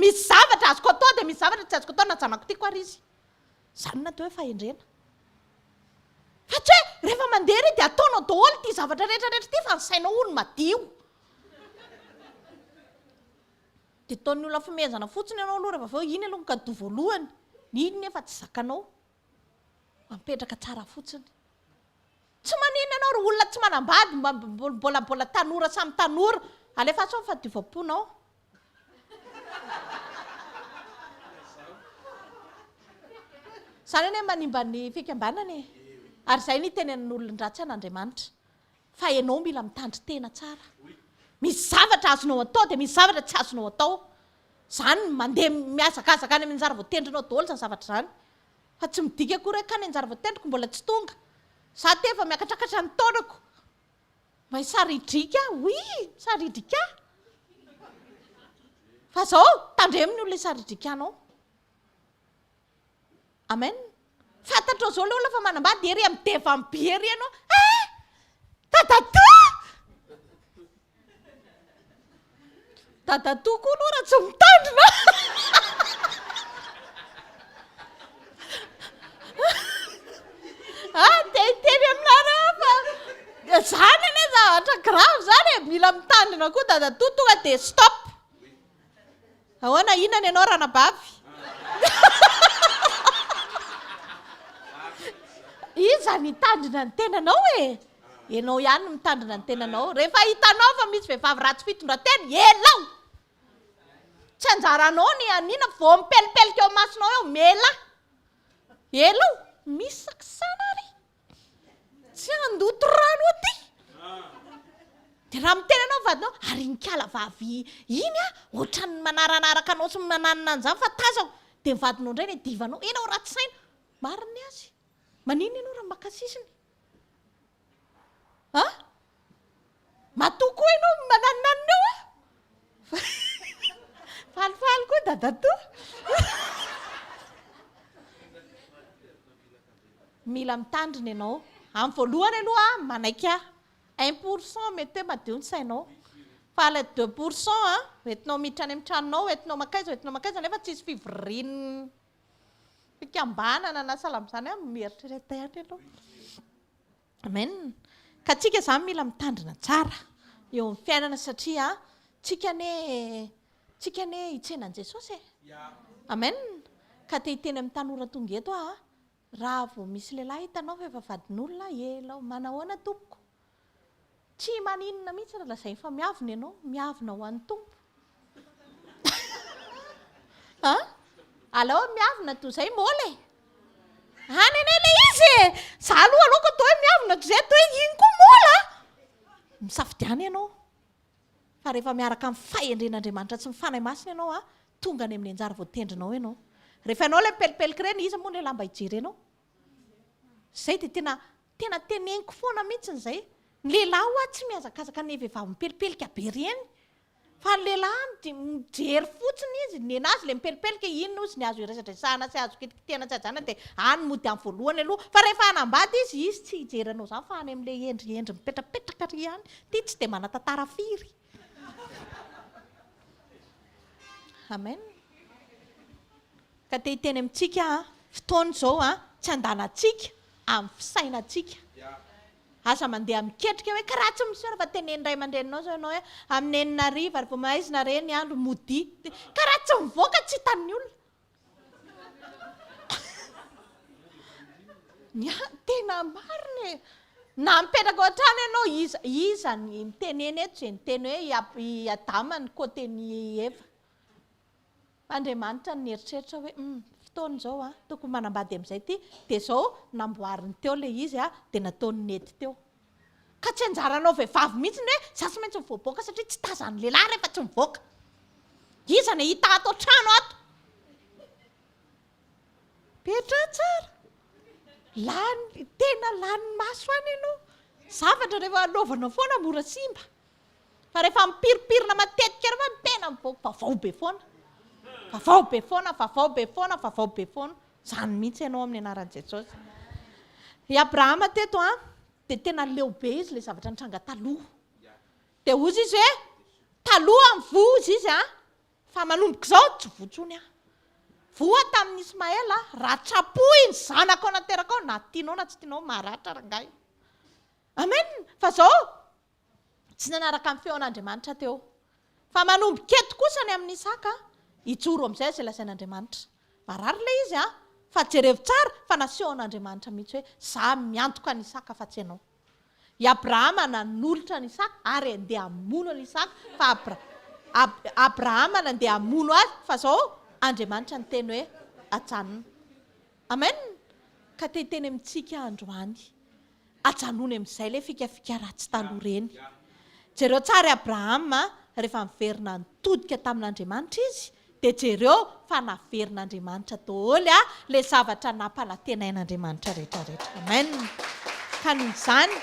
misy zavatra azoko atao dia misy zavatra tsy azoko atao na janako tiako ary izy zany natao hoe fahendrena fa tsy hoe rehefa mandeha ry dia ataonao daholo ty zavatra rehetrarehetra ty fa ny sainao ony madio dia taon'ny olona fimezana fotsiny ianao aloha rehefa aveo iny aloha nkado voalohany iny nefa tsy zakanao mampetraka tsara fotsiny tsy manina ianao ry olona tsy manambady mbola tanora samy tanora alefa sao fa divam-ponao Zany hoe manimba ny fikambanany. Ary zay ny tenen'olon-dratsy an'Andriamanitra. Fa ianao mila mitandry tena tsara. Misy zavatra azonao atao dia misy zavatra tsy azonao atao. Zany mandeha miazakazaka any amin'ny anjara voatendrinao daholo zany zavatra zany. Fa tsy midika akory hoe kany anjara voatendriko mbola tsy tonga. Za tefa miakatrakatra ny taonako. May saridrika, saridrika. Fa zao tandreminy olona saridrikanao. Amen. Fantatrao zao le olona fa manambady ery amin'ny deva amin'ny be ery ianao. Dadatoa koa aloha raha tsy mitandrina. Teny aminareo fa zany ane zavatra grave zany e. Mila mitandrina koa dadatoa tonga dia stop. Ahoana inona ianao ranabavy? Iza ny tandrina ny tenanao e? Ianao ihany no mitandrina ny tenanao. Rehefa hitanao fa misy vehivavy ratsy fitondratena, elao! Tsy anjaranao ny anina vao mipelipelika eo masonao eo, mela! Elao! Misy sakisana ary! Tsy andoto rano aty! Dia raha mitenanao vadinao, ary nikala vavy iny ohatran'ny manaranaraka anao sy mananina an'izany fa tazako. Dia ny vadinao indray ny divanao, enao ratsy saina. Mariny azy. Manino ianao raha makasisiny? Matoa koa ianao mananinanina eo Falifaly koa dadatoa. Mila mitandrina ianao. Amin'ny voalohany aloha manaika 1% mety hoe madio ny sainao. Fa ilay 2% entinao miditra any amin'ny tranonao, entinao makaiza nefa tsisy fivorian'ny fikambanana na salam'izany mieritreritra ianao. Amen. Ka tsika zany mila mitandrina tsara eo amin'ny fiainana satria tsika ne hitsenan Jesosy e. Amen. Ka te hiteny amin'ny tanora tonga eto raha vao misy lehilahy hitanao fa efa vadin'olona, elao manahoana tompoko. Tsy maninona mihitsy raha lazay fa miavona ianao, miavona ho an'ny tompo. Alao miavona toy izay mola e. Any ane le izy e. Za aloha aloka atao hoe miavona toy izay atao hoe iny koa mola. Misafidiana ianao. Fa rehefa miaraka amin'ny fahendren'Andriamanitra tsy mifanahy masina ianao tonga any amin'ny anjara voatendrinao ianao. Rehefa ianao ilay pelipelika ireny, iza moa ilay lamba hijerenao. Zay dia tena teneniko foana mihitsy izay. Ny lehilahy tsy miazakazaka ny vehivavy mipelipelika be ireny. Fa ny lehilahy mijery fotsiny izy, ny anazy ilay mipelipelika ino izy ny azo iresadresahana sy azo kitikitihana tsy ajana dia any mody amin'ny voalohany aloha. Fa rehefa hanambady izy tsy hijeranao izany fa any amin'ilay endriendry mipetrapetraka ary ihany. Ity tsy dia manatantara firy. Amen. Ka te hiteny amintsika fotoana izao tsy andanantsika amin'ny fisainantsika. Asa mandeha miketrika hoe karaha tsy misy fa teneny iray aman-dreninao zao ianao hoe amin'ny enina ariva ary vao mahaizina reny andro mody. Karaha tsy mivoaka tsy hitan'ny olona. Tena marina e. Na mipetraka ao an-trano ianao iza ny miteneny eto izay niteny hoe iadama ny kôteny Eva. Andriamanitra ny eritreritra hoe fotoana izao tokony manambady amin'izay ity dia izao namboariny teo ilay izy dia nataony nety teo. Ka tsy anjaranao vehivavy mihitsy hoe za tsy maintsy mivoaboaka satria tsy tazan'ny lehilahy rehefa tsy mivoaka. Iza ny hita ato trano ato? Petra tsara. Tena lany maso any ianao. Zavatra rehefa anaovanao foana mora simba. Fa rehefa mipiripirina matetika rehefa tena mivoaka vaovao be foana. Vaovao be foana, vaovao be foana, vaovao be foana. Zany mihitsy ianao amin'ny anaran'i Jesosy. I Abrahama teto dia tena leo be izy ilay zavatra nitranga taloha. Dia hozy izy hoe taloha amin'ny vozy izy fa manomboka izao tsy votsony voa tamin'ny Ismaela ratrapoy ny zanako nateraka ao na tianao na tsy tianao maratra rangahy. Amen. Fa izao tsy nanaraka amin'ny feon'Andriamanitra teo. Fa manomboka eto kosa ny amin'ny Isaka hijoro amin'izay izay lazain'Andriamanitra. Marary ilay izy fa jerevo tsara fa nasehon'Andriamanitra mihitsy hoe za miantoka ny Isaka fa tsy ianao. I Abrahama nanolotra ny Isaka ary andeha hamono ny Isaka fa Abrahama nandeha hamono azy fa izao Andriamanitra ny teny hoe ajanona. Amen. ka teteny amintsika androany ajanony amin'izay le fikafika ratsy taloha reny. Jereo tsara Abrahama rehefa miverina nitodika tamin'Andriamanitra izy dia jereo fa naverin'Andriamanitra daholo le zavatra nampalatenain'Andriamanitra rehetrarehetra. Amen. Ka noho izany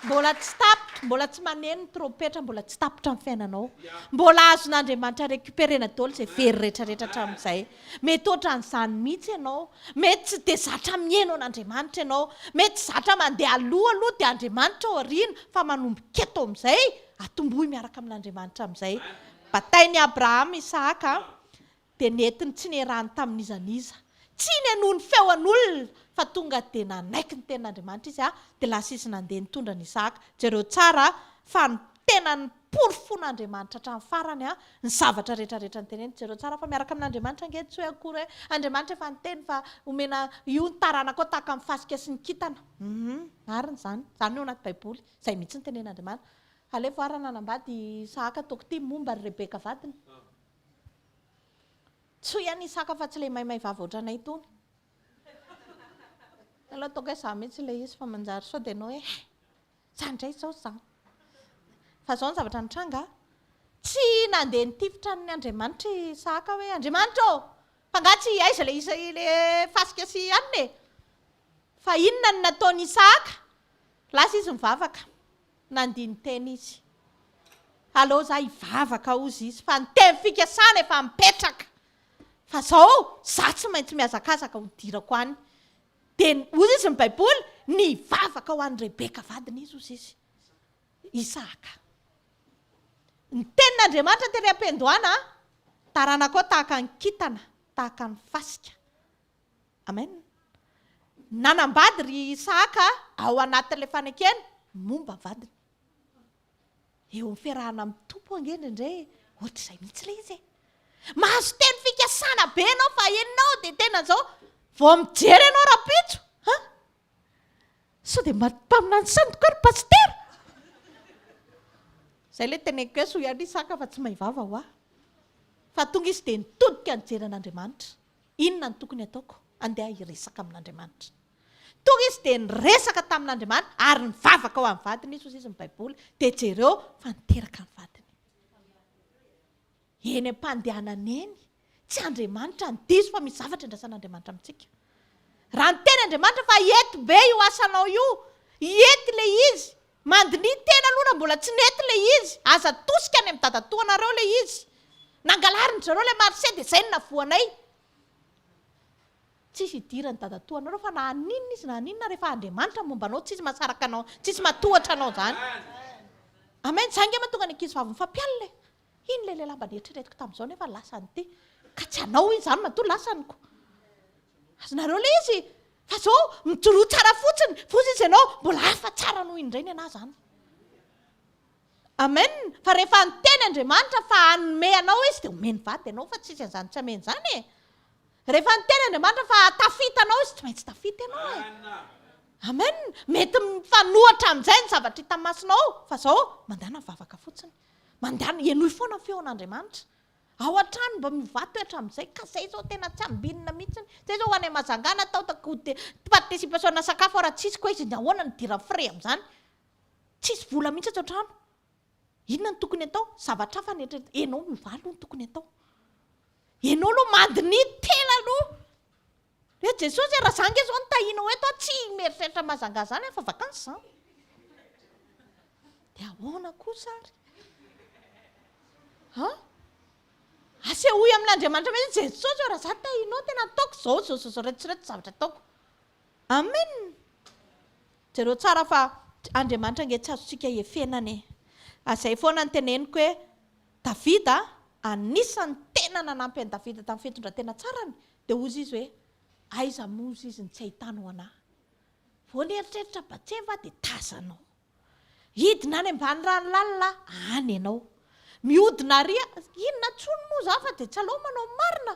mbola tsy tapitra, mbola tsy maneno ny trompetra, mbola tsy tapitra amin'ny fiainanao. Mbola azon'Andriamanitra récupérena daholo izay very rehetrarehetra hatramin'izay. Mety ohatran'izany mihitsy ianao, mety tsy dia zatra mihaino an'Andriamanitra ianao, mety zatra mandeha aloha dia Andriamanitra ao aoriana fa manomboka eto amin'izay atombohy miaraka amin'Andriamanitra amin'izay. Batain'i Abrahama Isaka dia nentiny tsy niarahany tamin'izaniza, tsy nianohy ny feon'olona fa tonga dia nanaiky ny tenin'Andriamanitra izy dia lasa izy nandeha nitondra ny Isaka. Jereo tsara fa ny tena ny porofon'Andriamanitra hatramin'ny farany ny zavatra rehetrarehetra ny teneny. Jereo tsara fa miaraka amin'Andriamanitra ange tsy hoe akory hoe Andriamanitra efa niteny fa omena io ny taranako tahaka amin'ny fasika sy ny kintana. Marina izany, izany eo anaty Baiboly, izay mihitsy ny tenen'Andriamanitra. Alefo ary nanambady Isaka toko ity momba ny Rebeka vadiny. Tsy ihany Isaka fa tsy ilay maimay vava ohatranay itony. Aloha ataoko hoe izaho mihitsy ilay izy fa manjary sao dia ianao hoe izany indray izao izany. Fa izao ny zavatra nitranga, tsy nandeha nitifitra ny Andriamanitra Isaka hoe Andriamanitra ô, fa ngatsy aiza ilay fasika sy anina e. Fa inona no nataony Isaka? Lasa izy mivavaka. Nandiny teny izy. Aleo za hivavaka ozy izy fa ny teny fikasana efa mipetraka. Fa izao za tsy maintsy mihazakazaka ho dirako any. Dia ozy izy ny Baiboly nivavaka ho an'ny Rebeka vadiny izy ozy izy. Isaka. Ny tenin'Andriamanitra tery am-pendohana, taranako tahaka ny kintana, tahaka ny fasika. Amen. Nanambady ry Isaka ao anatin'ilay fanekena momba vadiny. Eo amin'ny fiarahana amin'ny tompo angeny indray ohatr'izay mihitsy ilay izy. Mahazo teny fikasana be ianao fa ianao dia tena izao vao mijery ianao rapitso. Sao dia mpaminany sany tokoa ry pastera. Izay ilay teneniko hoe so ihany Isaka fa tsy mahivava ho aho. Fa tonga izy dia nitodika nijery an'Andriamanitra. Inona ny tokony ataoko? Andeha hiresaka amin'Andriamanitra. Tonga izy dia niresaka tamin'Andriamanitra ary nivavaka ho amin'ny vadiny izy ozy izy ny Baiboly dia jereo fa niteraka ny vadiny. Eny am-pandehanana eny, tsy Andriamanitra ny diso fa misy zavatra indrasan'Andriamanitra amintsika. Raha ny teny Andriamanitra fa ety be io asanao io, ety ilay izy, mandiny tena aloha mbola tsy nety ilay izy, aza tosika any amin'ny dadatoanareo ilay izy. Nangalariny zareo ilay marsé dia izay no navoanay. Tsisy idirany dadatoanareo fa na aninona izy na aninona rehefa Andriamanitra mombanao tsisy masaraka anao, tsisy matohatra anao izany. Amen. Izany nge mahatonga ny ankizy vavy mifampialina. Iny lay lamba nieritreretiko tamin'izao nefa lasany ity. Ka tsy anao izany matoa lasaniko. Azonareo ilay izy fa izao mijoro tsara fotsiny, fotsy izy ianao mbola hafa tsara noho indray ny anahy izany. Amen. Fa rehefa niteny Andriamanitra fa hanome anao izy dia omeny vady ianao fa tsisy an'izany tsy hameny izany e. Rehefa niteny Andriamanitra fa tafita anao izy tsy maintsy tafita ianao e. Amen. Mety mifanohatra amin'izay ny zavatra hita masinao fa izao mandana mivavaka fotsiny. Mandana ianohy foana feon'Andriamanitra. Ao an-trano mba mivady toetra amin'izay ka izay izao tena tsy ambinina mihitsy. Izay izao ho any amazangana atao participation sakafo raha tsisy koa izy ahoana ny dira frais amin'izany. Tsisy vola mihitsy ato an-trano. Inona ny tokony atao? Zavatra hafa netra ianao mivalo ny tokony atao. Ianao aloha mandiny tena aloha. Hoe Jesosy raha izany izao no tahinao eto tsy mieritreritra mazanga izany fa vakansy izany. Dia ahoana kosa ary? Asehoy amin'Andriamanitra mihitsy Jesosy raha izany tahinao tena ataoko izao rehetrarehetra zavatra ataoko. Amen. Jereo tsara fa Andriamanitra ange tsy azontsika efenana e. Izay foana ny teneniko hoe Davida anisan'ny tena nanampy an'i Davida tamin'ny fitondrantena tsarany dia ozy izy hoe aiza mozy izy ny tsy ahitanao anahy. Vao nieritreritra batseva dia tazanao. Hidina any ambany rano lalina any ianao. Mihodina ary inona tsony moa za fa dia tsy aleo manao marina.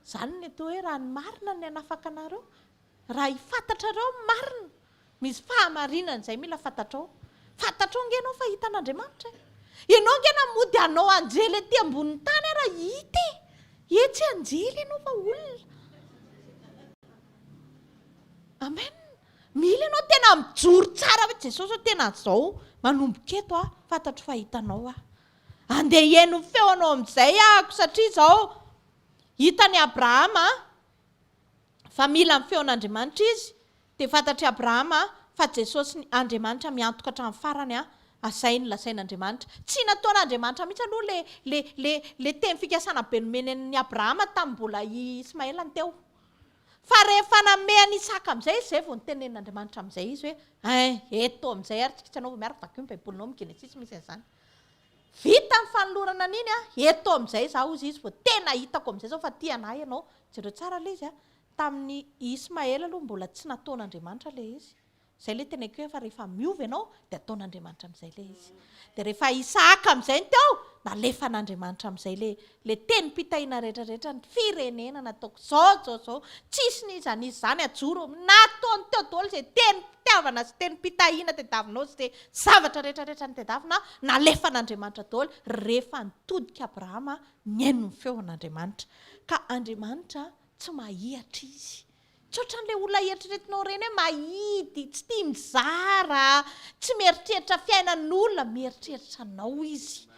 Izany ny atao hoe raha ny marina ny hanafaka anareo. Raha hifantatrareo marina. Misy fahamarinana izay mila fantatrao. Fantatrao nge ianao fa hitan'Andriamanitra. Ianao nge namody anao anjely ety ambonin'ny tany raha hita e. Etsy anjely ianao fa olona. amen. Mila ianao tena mijoro tsara hoe Jesosy ho tena zao manomboka eto fantatro fahitanao andeha hiaino feo anao amin'izay ahako satria zao hitany Abrahama fa mila amin'ny feon'Andriamanitra izy dia fantatry Abrahama fa Jesosy Andriamanitra miantoka hatramin'ny farany asainy lasain'Andriamanitra tsy nataon'Andriamanitra mihitsy aloha le teny fikasana be nomen'ny Abrahama tamin'ny mbola Ismaela teo fa rehefa namehany Isaka amin'izay izay vao nitenen'Andriamanitra amin'izay izy hoe eto amin'izay ary tsika anao miaraka vaky ny baibolinao amin'ny Genesis misy an'izany vita ny fanolorana an'iny eto amin'izay zaho izy vao tena hitako amin'izay zao fa tia anahy ianao jereo tsara le izy tamin'ny Ismaela aloha mbola tsy nataon'Andriamanitra le izy zay le teneko hoe fa rehefa miova ianao dia ataon'Andriamanitra amin'izay le izy dia rehefa Isaka amin'izay ny teo nalefan'Andriamanitra amin'izay le teny pitahiana rehetrarehetra ny firenena nataoko zao tsisy n'iza n'izy zany ajoro nataony teo daholo izay teny pitiavana sy teny pitahiana tediavinao sy zavatra rehetrarehetra ny tediavina nalefan'Andriamanitra daholo rehefa nitodika Abrahama niaino ny feon'Andriamanitra ka Andriamanitra tsy mahihatra izy tsy ohatran'ilay olona eritreretinao reny hoe mahidy tsy tia mizara tsy mieritreritra fiainan'olona mieritreritra anao izy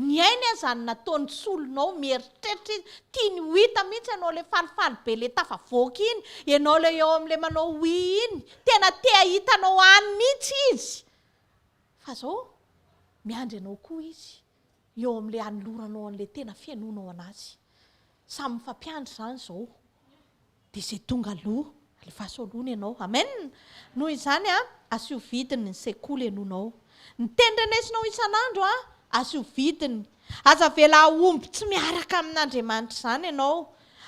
ny ainy zany nataony solonao mieritreritra izy tia ny hita mihitsy ianao le falifaly be le tafavoaka iny ianao le eo amin'le manao iny tena tea hitanao any mihitsy izy fa zao miandry anao koa izy eo amin'le anoloranao an'le tena fiainonao anazy samy mifampiandry zany zao dia izay tonga aloha alefasolony ianao amen noho izany asio vidiny ny sekoly ianonao ny tendrenesinao isan'andro asio vidiny aza vela aomby tsy miaraka amin'Andriamanitra zany ianao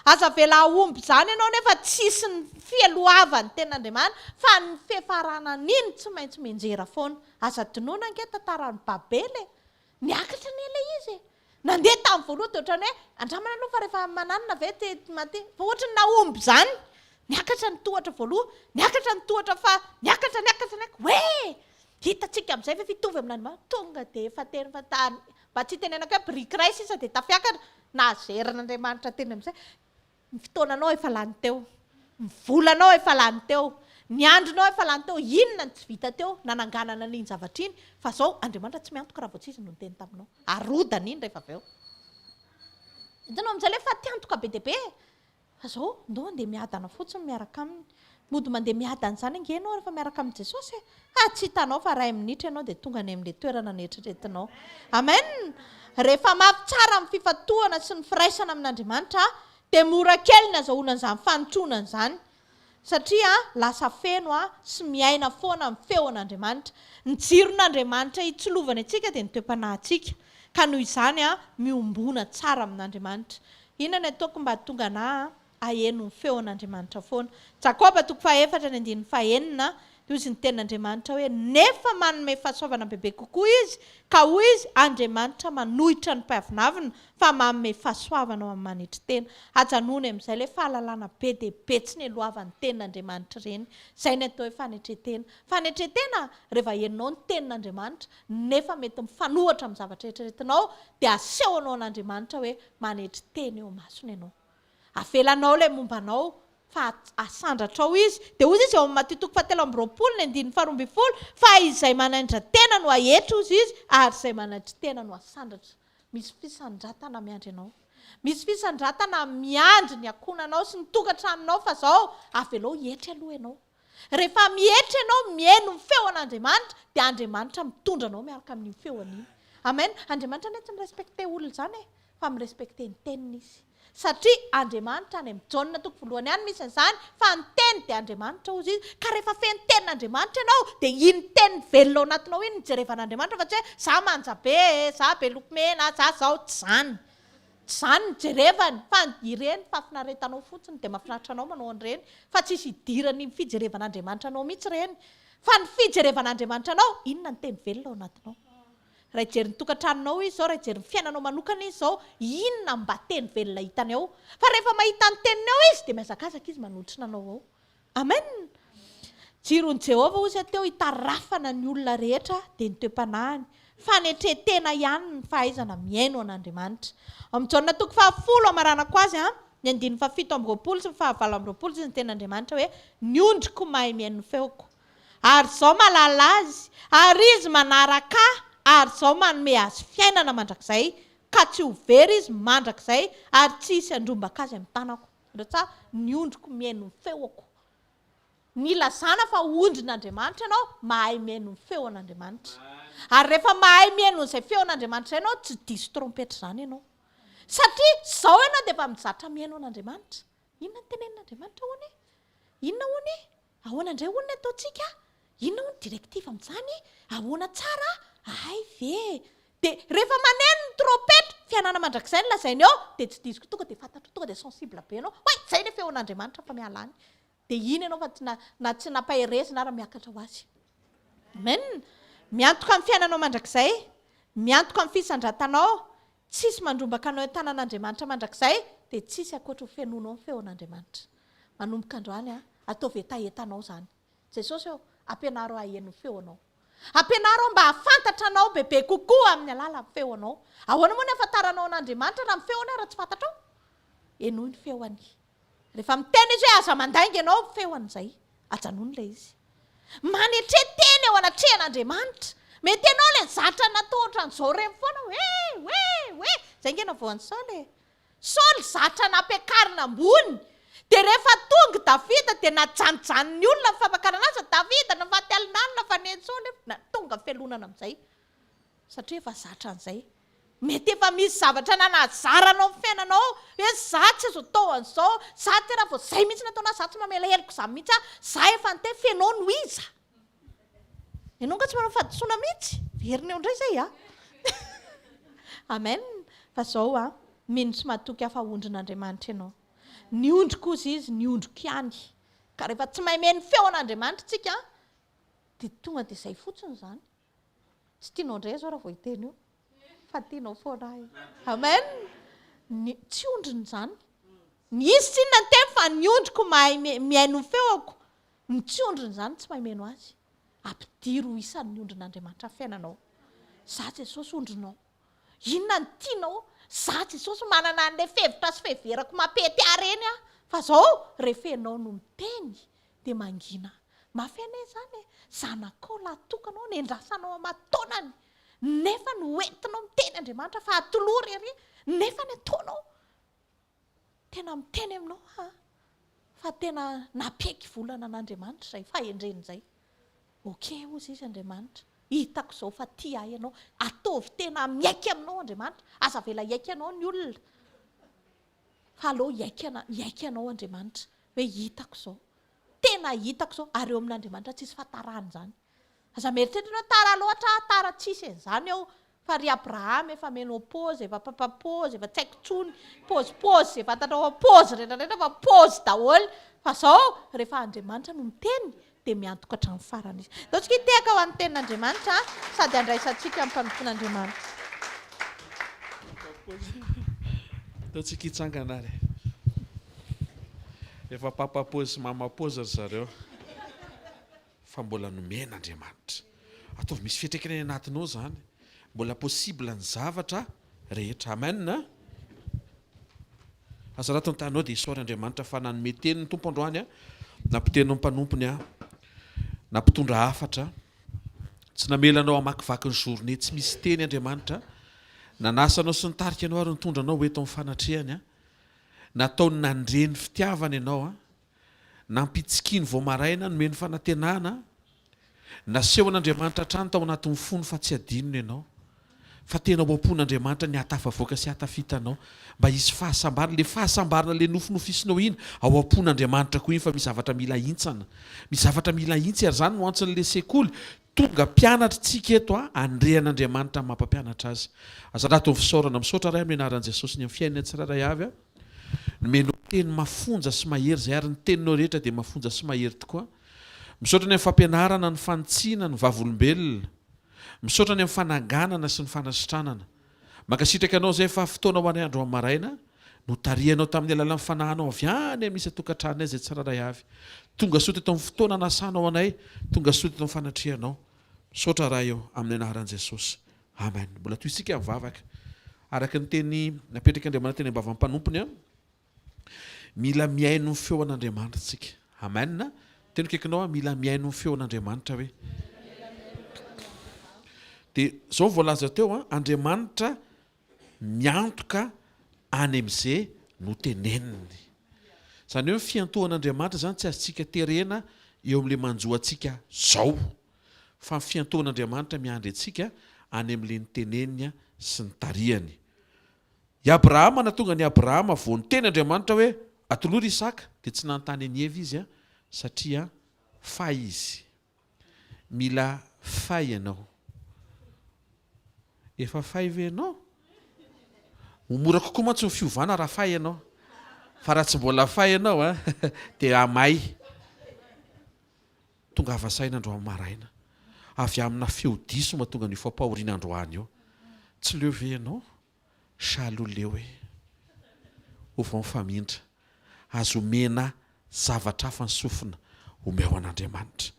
aza vela aomby zany ianao nefa tsisy ny fialohavany ten'Andriamanitra fa ny fefarana n'iny tsy maintsy menjera foana aza dinoana ange tantaran'ny Babely niakatra nele izy nandeha tamin'ny voaloha dia ohatrany hoe andramana aloha fa rehefa mananina ve fa ohatrany naomby zany niakatra ny tohatra voaloha niakatra ny tohatra fa niakatra hoe hitantsika amin'izay fa fitovy amin'Andriamanitra tonga dia efa teny fa mba tsy tenenako hoe brikiray sisa dia tafiakatra nazeran'Andriamanitra teny amin'izay ny fotoananao efa lany teo ny volanao efa lany teo ny andronao efa lany teo inona ny tsy vita teo nananganana n'iny zavatra iny fa zao Andriamanitra tsy miantoka raha vao tsisy no teny taminao arodana iny rehefa avy eo hitanao amin'izay le fa tiantoka be dia be fa zao ndao andeha miadana fotsiny miaraka aminy mody mandeha miadana zany ange ianao rehefa miaraka amin'i Jesosy tsy hitanao fa 2 minitra ianao dia tonga any amin'le toerana neritreretinao amen rehefa mafy tsara amin'ny fifatohana sy ny firaisana amin'Andriamanitra dia mora kely ny azahoana an'izany fanotronana izany satria lasa feno sy miaina foana amin'ny feon'Andriamanitra ny jiron'Andriamanitra hitsolovana antsika dia ny toe-panahintsika ka noho izany miombona tsara amin'Andriamanitra inona ny ataoko mba tonga anahy aheno ny feon'Andriamanitra foana Jakoba 4:4-5 dia izy ny ten'Andriamanitra hoe nefa manome fahasoavana bebe kokoa izy ka hoy izy Andriamanitra manohitra ny mpahavinavina fa manome fahasoavana ao amin'ny manitry tena ajanony amin'izay le fahalalana be dia be tsy ny elohavan'ny ten'Andriamanitra ireny izay ny atao hoe fanetretena rehefa henonao ny ten'Andriamanitra nefa mety mifanohatra amin'ny zavatra rehetrarehetinao dia asehonao an'Andriamanitra hoe manetry tena eo masony ianao avelanao le mombanao fa asandratrao izy dia hozy izy eo amin'ny Matteo 7:20 fa izay manaindra tena no ahetro izy ary izay manaitry tena no asandratra misy fisandratana miandry anao misy fisandratana miandry ny akonanao sy ny tokantranonao fa zao avelao hietry aloha ianao rehefa mihetry ianao mihaino ny feon'Andriamanitra dia Andriamanitra mitondra anao miaraka amin'ny feon'iny amen Andriamanitra ne tsy mirespekte olona zany fa mirespekte ny teniny izy satria Andriamanitra any amin'ny Jaona 1 ihany misy an'izany fa ny teny dia Andriamanitra hozy izy ka rehefa feno tenin'Andriamanitra ianao dia iny teny velona ao anatinao iny nijerevan'Andriamanitra fa tsy hoe za manja be za be lokomena za zao tsy zany nijerevany fa ireny fafinaretanao fotsiny dia mahafinaritra anao manao an'ireny fa tsisy hidirany fijerevan'Andriamanitra anao mihitsy ireny fa ny fijerevan'Andriamanitra anao inona ny teny velona ao anatinao raha hijery ny tokantranonao izy zao raha hijery ny fiainanao manokana izy zao inona mba teny velona hitany ao fa rehefa mahita ny teniny ao izy dia mihazakazaka izy manolotrina anao ao amen jiron'i Jehovah hozy teo hitarafana ny olona rehetra dia ny toe-panahiny fanetretena ihany ny fahaizana mihaino an'Andriamanitra amin'ny Jaona 10 amaranako azy ny 7 sy 7 sy ny ten'Andriamanitra hoe ny ondriko mahay mihaino feoko ary zao malala azy ary izy manaraka ary zao manome azy fiainana mandrakizay ka tsy ho very izy mandrakizay ary tsy hisy andrombaka azy amin'ny tanako. Ndratsa ny ondriko mihaino feoko. Ny lazana fa ondrin'Andriamanitra ianao mahay mihaino feon'Andriamanitra. Ary rehefa mahay mihaino izay feon'Andriamanitra ianao tsy diso trompetra zany ianao. Satria zao ianao dia efa mizatra mihaino an'Andriamanitra. Inona ny tenenin'Andriamanitra hono? Inona hono? Ahoana indray hono ataontsika? Inona hono direktiva amin'izany? Ahoana tsara? Ay ve? Dia rehefa maneno ny trompetra fiainana mandrakizay ny lazainy eo dia tsy disiko tonga dia fantatro tonga dia sensible be ianao. Hoe izay ny feon'Andriamanitra fa mialany. Dia iny ianao fa tsy nampaherezina ary miakatra ho azy. Amen. Miantoka amin'ny fiainanao mandrakizay, miantoka amin'ny fisandratanao, tsisy mandrombaka anao tanan'Andriamanitra mandrakizay dia tsisy ankoatra ho fiainonao ny feon'Andriamanitra. Manomboka androany ataovy etaetanao zany. Jesosy eo ampianaro hahaino feonao. Ampianaro mba hafantatra anao bebe kokoa amin'ny alalan'ny feonao. Ahoana moa ny ahafantaranao an'Andriamanitra raha amin'ny feony raha tsy fantatrao? Enoy ny feony. Rehefa miteny izy hoe aza mandainga ianao feon'izay, ajanony ilay izy. Manetreteny ao anatrehan'Andriamanitra. Mety ianao ilay zatra natao ohatran'izao reny foana hoe. Zay ngena voan'ny Saoly. Saoly zatra nampiakarina ambony. Dia rehefa tonga Davida dia najanojano ny olona mifampakarana azy. Davida nafaty alin'alina fa neny Saoly tonga fialonana amin'izay. Satria efa zatra an'izay. Mety efa misy zavatra nanazarana amin'ny fiainanao hoe za tsy azo atao an'izao, za ty raha vao zay mihitsy nataonao, za tsy mamela heliko za mihitsy za efa ny te fianao no iza. Ianao ka tsy manao fahadisoana mihitsy, verina eo indray izay Amen. Fa zao mino sy mahatoky hafa ondrin'Andriamanitra ianao. Ny ondriko ozy izy, ny ondriko ihany. Ka rehefa tsy mahay mihaino feon'Andriamanitra tsika dia tonga dia izay fotsiny izany. Tsy tianao indray zao raha vao hiteny io. Fa tianao foana io. Amen. Tsy ondriny izany. Ny izy tsy inona ny teny fa ny ondriko mahay mihaino feoko. Ny tsy ondriny izany tsy mahay mihaino azy. Ampidiro isan'ny ondrin'Andriamanitra fiainanao. Za Jesosy ondrinao. Inona ny tianao? Za Jesosy manana an'ilay fehivitra sy feheverako mampety areny fa zao rehefa ianao no miteny dia mangina. Mafy anay izany zanakao latokanao nendrasanao amatonany. Nefa no entinao miteny Andriamanitra fa atolory ery. Nefa ny ataonao. Tena miteny aminao fa tena napeky volana an'Andriamanitra izay fahendreny izay. Okey ozy izy Andriamanitra. Hitako izao fa tia ahy ianao. Ataovy tena miaiky aminao Andriamanitra. Aza vela hiaiky anao ny olona. Fa aleo hiaiky anao Andriamanitra. Hoe hitako izao. Tena hitako izao. Ary eo amin'Andriamanitra tsisy fatarahany izany. Aza mieritreritra tara loatra tara tsisy an'izany eo. Fa ry Abraham efa menopause, efa papapause, efa tsy haiko tsony. Pause, efa tanao pause rehetrarehetra fa pause daholo. Fa zao rehefa Andriamanitra no miteny dia miantoka hatramin'ny farany izy. Ataontsika hitehaka ho an'ny tenin'Andriamanitra sady andraisantsika amin'ny mpanompon'Andriamanitra. Ataontsika hitsangana ary. Efa papapause sy mamapause ry zareo. Fa mbola nomen'Andriamanitra. Ataovy misy fiantraikany anatinao zany. Mbola possible ny zavatra rehetra. Amen. Aza raha tontanao dia isaoran'Andriamanitra fa nanome teny ny tompo androany nampitenao mpanompony nampitondra hafatra. Tsy namelanao hamakivaky ny journée tsy misy teny Andriamanitra. Nanasanao sy nitarika anao ary nitondranao eto amin'ny fanatrehany nataony nandreny fitiavana ianao nampitsikiny vao maraina nomeny fanantenana. Naseho an'Andriamanitra hatrany tao anatin'ny fony fa tsy adinony ianao. Fa tena ho ampon'Andriamanitra ny hatafavoaka sy hatafitanao mba hisy fahasambarana. Le fahasambarana le nofinofisinao iny ao ampon'Andriamanitra koa iny fa misy zavatra mila hintsana. Misy zavatra mila hintsy ary zany no antsin'le sekoly. Tonga mpianatra tsika eto andrehan'Andriamanitra mampampianatra azy. Aza raha tony fisaorana misaotra ray amin'ny anaran'i Jesosy ny amin'ny fiainana tsirairay avy nomenao teny mafonja sy mahery zay ary ny teninao rehetra dia mafonja sy mahery tokoa. Misaotra ny amin'ny fampianarana, ny fanitsiana, ny vavolombelona. Misaotra ny amin'ny fanaganana sy ny fanasitranana. Makasitraka anao zay fa fotoana ho anay andro amin'ny maraina no tarihanao tamin'ny alalan'ny fanahanao avy any misy tokantrano zay tsiraray avy. Tonga soa teto amin'ny fotoana nasanao anay, tonga soa teto amin'ny fanatrehanao. Misaotra raha eo amin'ny anaran'i Jesosy. Amen. Mbola toy isika mivavaka. Araka ny teny napetraka Andriamanitra teny ambava ny mpanompony mila mihaino ny feon'Andriamanitra tsika. Amen. Teny kaikinao mila mihaino ny feon'Andriamanitra hoe. Dia zao voalaza teo Andriamanitra miantoka any amin'izay no teneniny. Zany hoe fiantohan'Andriamanitra zany tsy azontsika terena eo amin'ilay manjoantsika zao. Fa ny fiantohan'Andriamanitra miandry antsika any amin'ilay niteneniny sy ny tarihany. I Abrahama natonga ny Abrahama vao niteny Andriamanitra hoe atolory Isaka dia tsy nanontany anieva izy satria fay izy. Mila fay ianao. Efa fay ve ianao? Mora kokoa mantsy ny fiovana raha fay ianao. Fa raha tsy mbola fay ianao dia amay. Tonga avasaina androany maraina. Avy amina feodiso mahatonga ny fampahoriana androany eo. Tsy leo ve ianao? Salo leo hoe. Ovao mifamindra. Azo mena zavatra hafa ny sofina omeo an'Andriamanitra.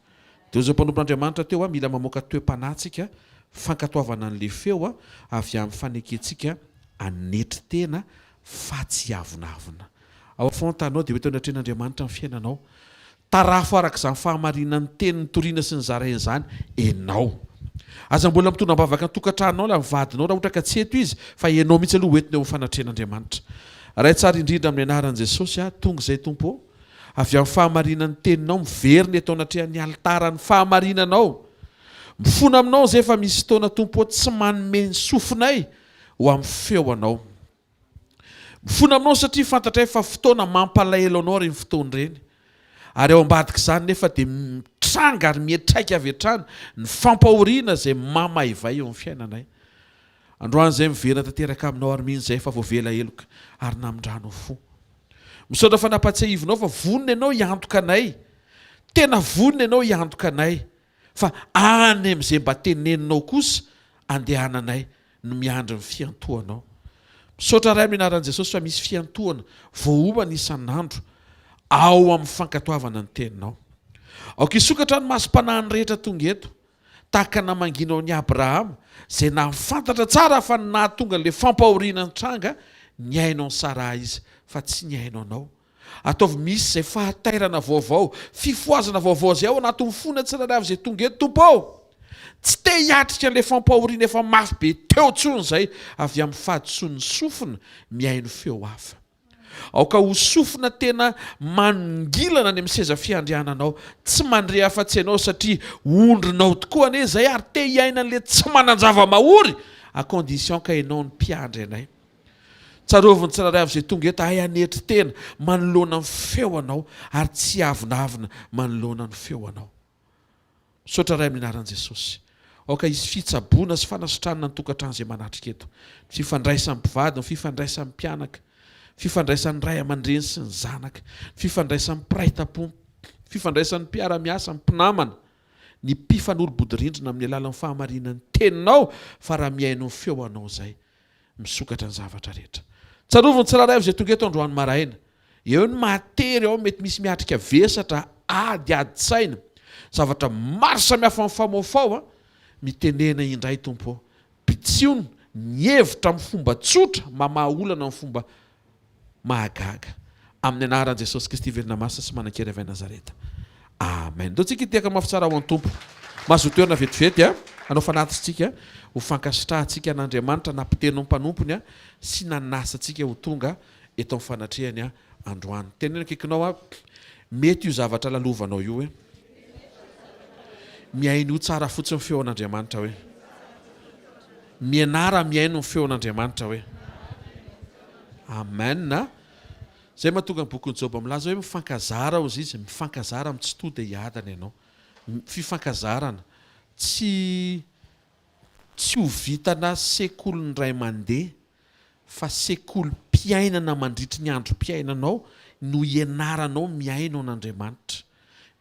Dia zao mpanompon'Andriamanitra teo mila mamoaka toe-panatsika fankatoavana an'ilay feo avy amin'ny faneketsika anetry tena fa tsy avonavona. Ao fontanao dia hoe teo anatrehan'Andriamanitra ny fiainanao. Tarafo arak'izany fahamarinany teny ny toriana sy ny zarainy izany enao. Aza mbola mitondra mbavaka ny tokantranonao la mivadinao raha ohatra ka tsy eto izy fa ianao mihitsy aloha hoentiny eo amin'ny fanatrehan'Andriamanitra. Ray tsara indrindra amin'ny anaran'i Jesosy tonga izay tompo avy amin'ny fahamarinany teninao miveriny eto anatrehan'ny altarany fahamarinanao. Mifona aminao izay efa misy fotoana tompo tsy manome ny sofinay ho amin'ny feonao. Mifona aminao satria fantatra fa fotoana mampalahelo anao ireny fotoana ireny. Ary ao ambadika izany nefa dia mitranga ary mietraika avy hatrany ny fampahoriana izay mamaivay eo amin'ny fiainanay. Androany izay miverina tanteraka aminao ary mihitsy izay efa voavela eloka ary namindrano fo. Misaotra fanapatsiahivinao fa vonona ianao hiantoka anay. Tena vonona ianao hiantoka anay. Fa any amin'izay mba teneninao kosa andehananay no miandry ny fiantohanao. Misaotra ray amin'ny anaran'i Jesosy fa misy fiantohana voaomana isan'andro ao amin'ny fankatoavana ny teninao. Aoka isokatra ny masom-panahiny rehetra tonga eto tahaka namanginao ny Abrahama izay nafantatra tsara fa nahatonga ilay fampahoriana ny tranga ny hainao ny Sara izy fa tsy ny hainao anao. Ataovy misy izay fahatairana vaovao, fifoazana vaovao izay ao anatin'ny fona tsirairay avy izay tonga eto tompo ao. Tsy te hiatrika an'ilay fampahoriana efa mafy be teo tsony izay avy amin'ny fahadisoan'ny sofina mihaino feo hafa. Aoka ho sofina tena manongilana any amin'ny seza fiandriananao, tsy mandre afa-tsy ianao satria ondrinao tokoa ane izay ary te hiaina an'ilay tsy manan-java-mahory à condition ka ianao ny mpiandry anay. Tsaroviny tsirairay avy izay tonga eto hay anetry tena manoloana ny feonao ary tsy avonavina manoloana ny feonao. Misaotra ray amin'ny anaran'i Jesosy. Aoka hisy fitsaboana sy fanasitranana ny tokantrano izay manatrika eto. Fifandraisan'ny mpivady, fifandraisan'ny mpianaka, fifandraisan'ny ray aman-dreny sy ny zanaka, fifandraisan'ny mpiray tam-po, fifandraisan'ny mpiara-miasa, ny mpinamana, ny mpifanolo-bodirindrina amin'ny alalan'ny fahamarinan'ny teninao fa raha mihaino ny feonao izay misokatra ny zavatra rehetra. Tsaroviny tsirairay izay tonga eto androany maraina. Eo ny matery ao mety misy miatrika vesatra ady saina. Zavatra maro samihafa amin'ny famaofao mitenena indray tompo. Pitsiono ny hevitra amin'ny fomba tsotra mamahaolana amin'ny fomba mahagaga. Amin'ny anaran'i Jesosy Kristy velona masina sy manan-kery avy Nazareta. Amen. Dao tsika hiteka mafy tsara ho an'ny tompo. Mahazo toerana vetivety anao fanatintsika ho fankasitrahantsika an'Andriamanitra nampiteny mpanompony sy nanasantsika ho tonga eto amin'ny fanatrehany androany. Tenena kaikinao mety io zavatra lalovanao io hoe mihaino tsara fotsiny feon'Andriamanitra hoe mianara mihaino ny feon'Andriamanitra hoe amen. Zay mahatonga ny bokin'ny Job milaza hoe mifankazara ozy izy, mifankazara amin'ny tsy to dia hiadana ianao. Fifankazarana tsy ho vitana sekoly ny ray mandeha fa sekoly mpiainana mandritry ny andro mpiainanao no ianaranao mihaino an'Andriamanitra.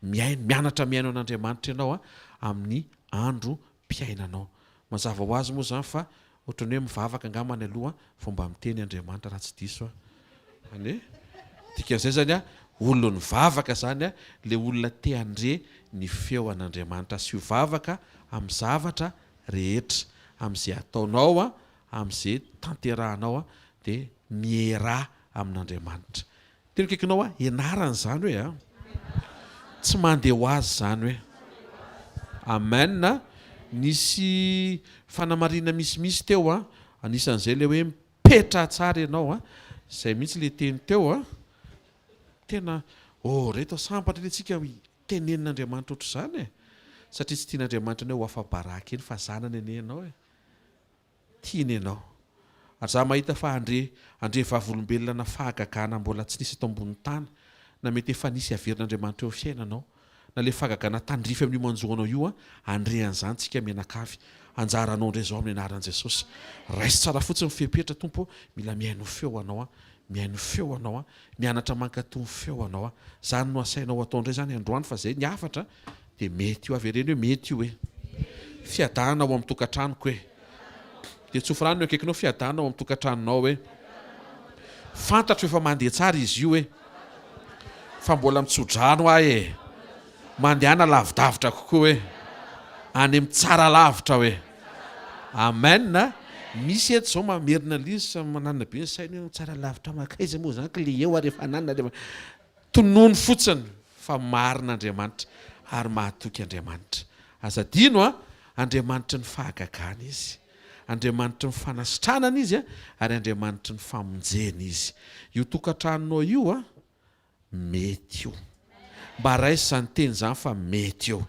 Mianatra mihaino an'Andriamanitra ianao amin'ny andro mpiainanao. Mazava ho azy moa zany fa ohatrany hoe mivavaka angamany aloha fomba miteny Andriamanitra raha tsy diso ane. Dikan'izay zany olona mivavaka zany le olona te andre ny feo an'Andriamanitra sy ho vavaka amin'ny zavatra rehetra amin'izay ataonao amin'izay tanterahanao dia miera amin'Andriamanitra. tena kaikinao a ianarana zany hoe a tsy mandeha ho azy zany hoe amen. Nisy fanamarina misimisy teo a anisan'izay le hoe mipetra tsara ianao a zay mihitsy le teny teo a tena reto sampatra le tsika tenenin'Andriamanitra ohatr' zany satria tsy tian'Andriamanitra ny hoe ho afa-baraka eny fa zanany ane ianao tiany ianao ary za mahita fa andre vavolombelona na fahagagana mbola tsy nisy eto ambony tany na mety efa nisy averin'Andriamanitra eo fiainanao na le fahagagana tandrify amin'ny manjoanao io andrean'izany tsika mianakavy anjaranao ndray zao amin'ny anaran'i Jesosy. Raisy tsara fotsiny fihpetra tompo mila mihaino feo anao mihaino feo anao mianatra mankatony feo anao zany no asainao atao ndray zany androany fa zay ny afatra dia mety io avereny hoe mety io hoe fiadanao amin'ny tokantranoko hoe dia tsofrany no akaikinao fiadanao amin'ny tokantranonao hoe fantatro efa mandeha tsara izy io hoe fa mbola mitsodrano ahy mandehana lavidavitra kokoa hoe any amin'ny tsara lavitra hoe amen. Misy eto zao mamerina lizy manana be ny sainy hoe tsara lavitra makaiza moa zany kle eo ary efa nanana tonono fotsiny fa marin'Andriamanitra ary mahatoky Andriamanitra. Azadino Andriamanitra ny fahagagana izy, Andriamanitra ny fanasitranana izy ary Andriamanitra ny famonjena izy. Io tokantranonao io mety io mba raisy zany teny zany fa mety eo.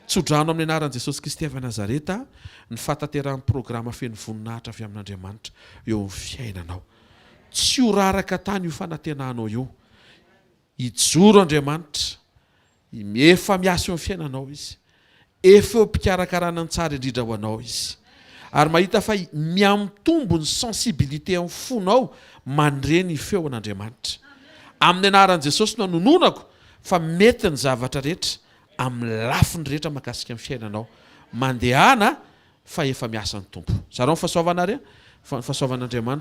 Tsodrano amin'ny anaran'i Jesosy Kristy avy Nazareta ny fatateran'ny programa feno voninahitra avy amin'Andriamanitra eo amin'ny fiainanao. Tsy ho raraka tany io fanantenanao io. Ijoro Andriamanitra efa miasa eo amin'ny fiainanao izy. Efa eo mpikarakarana ny tsara indrindra ho anao izy. Ary mahita fa miamitombo ny sensibilité amin'ny fonao mandreny feo an'Andriamanitra. Amin'ny anaran'i Jesosy no hanononako fa mety ny zavatra rehetra amin'ny lafiny rehetra mahakasika amin'ny fiainanao mandehana fa efa miasa ny tompo. Zareo ny fahasoavanareo, fahasoavan'Andriamanitra.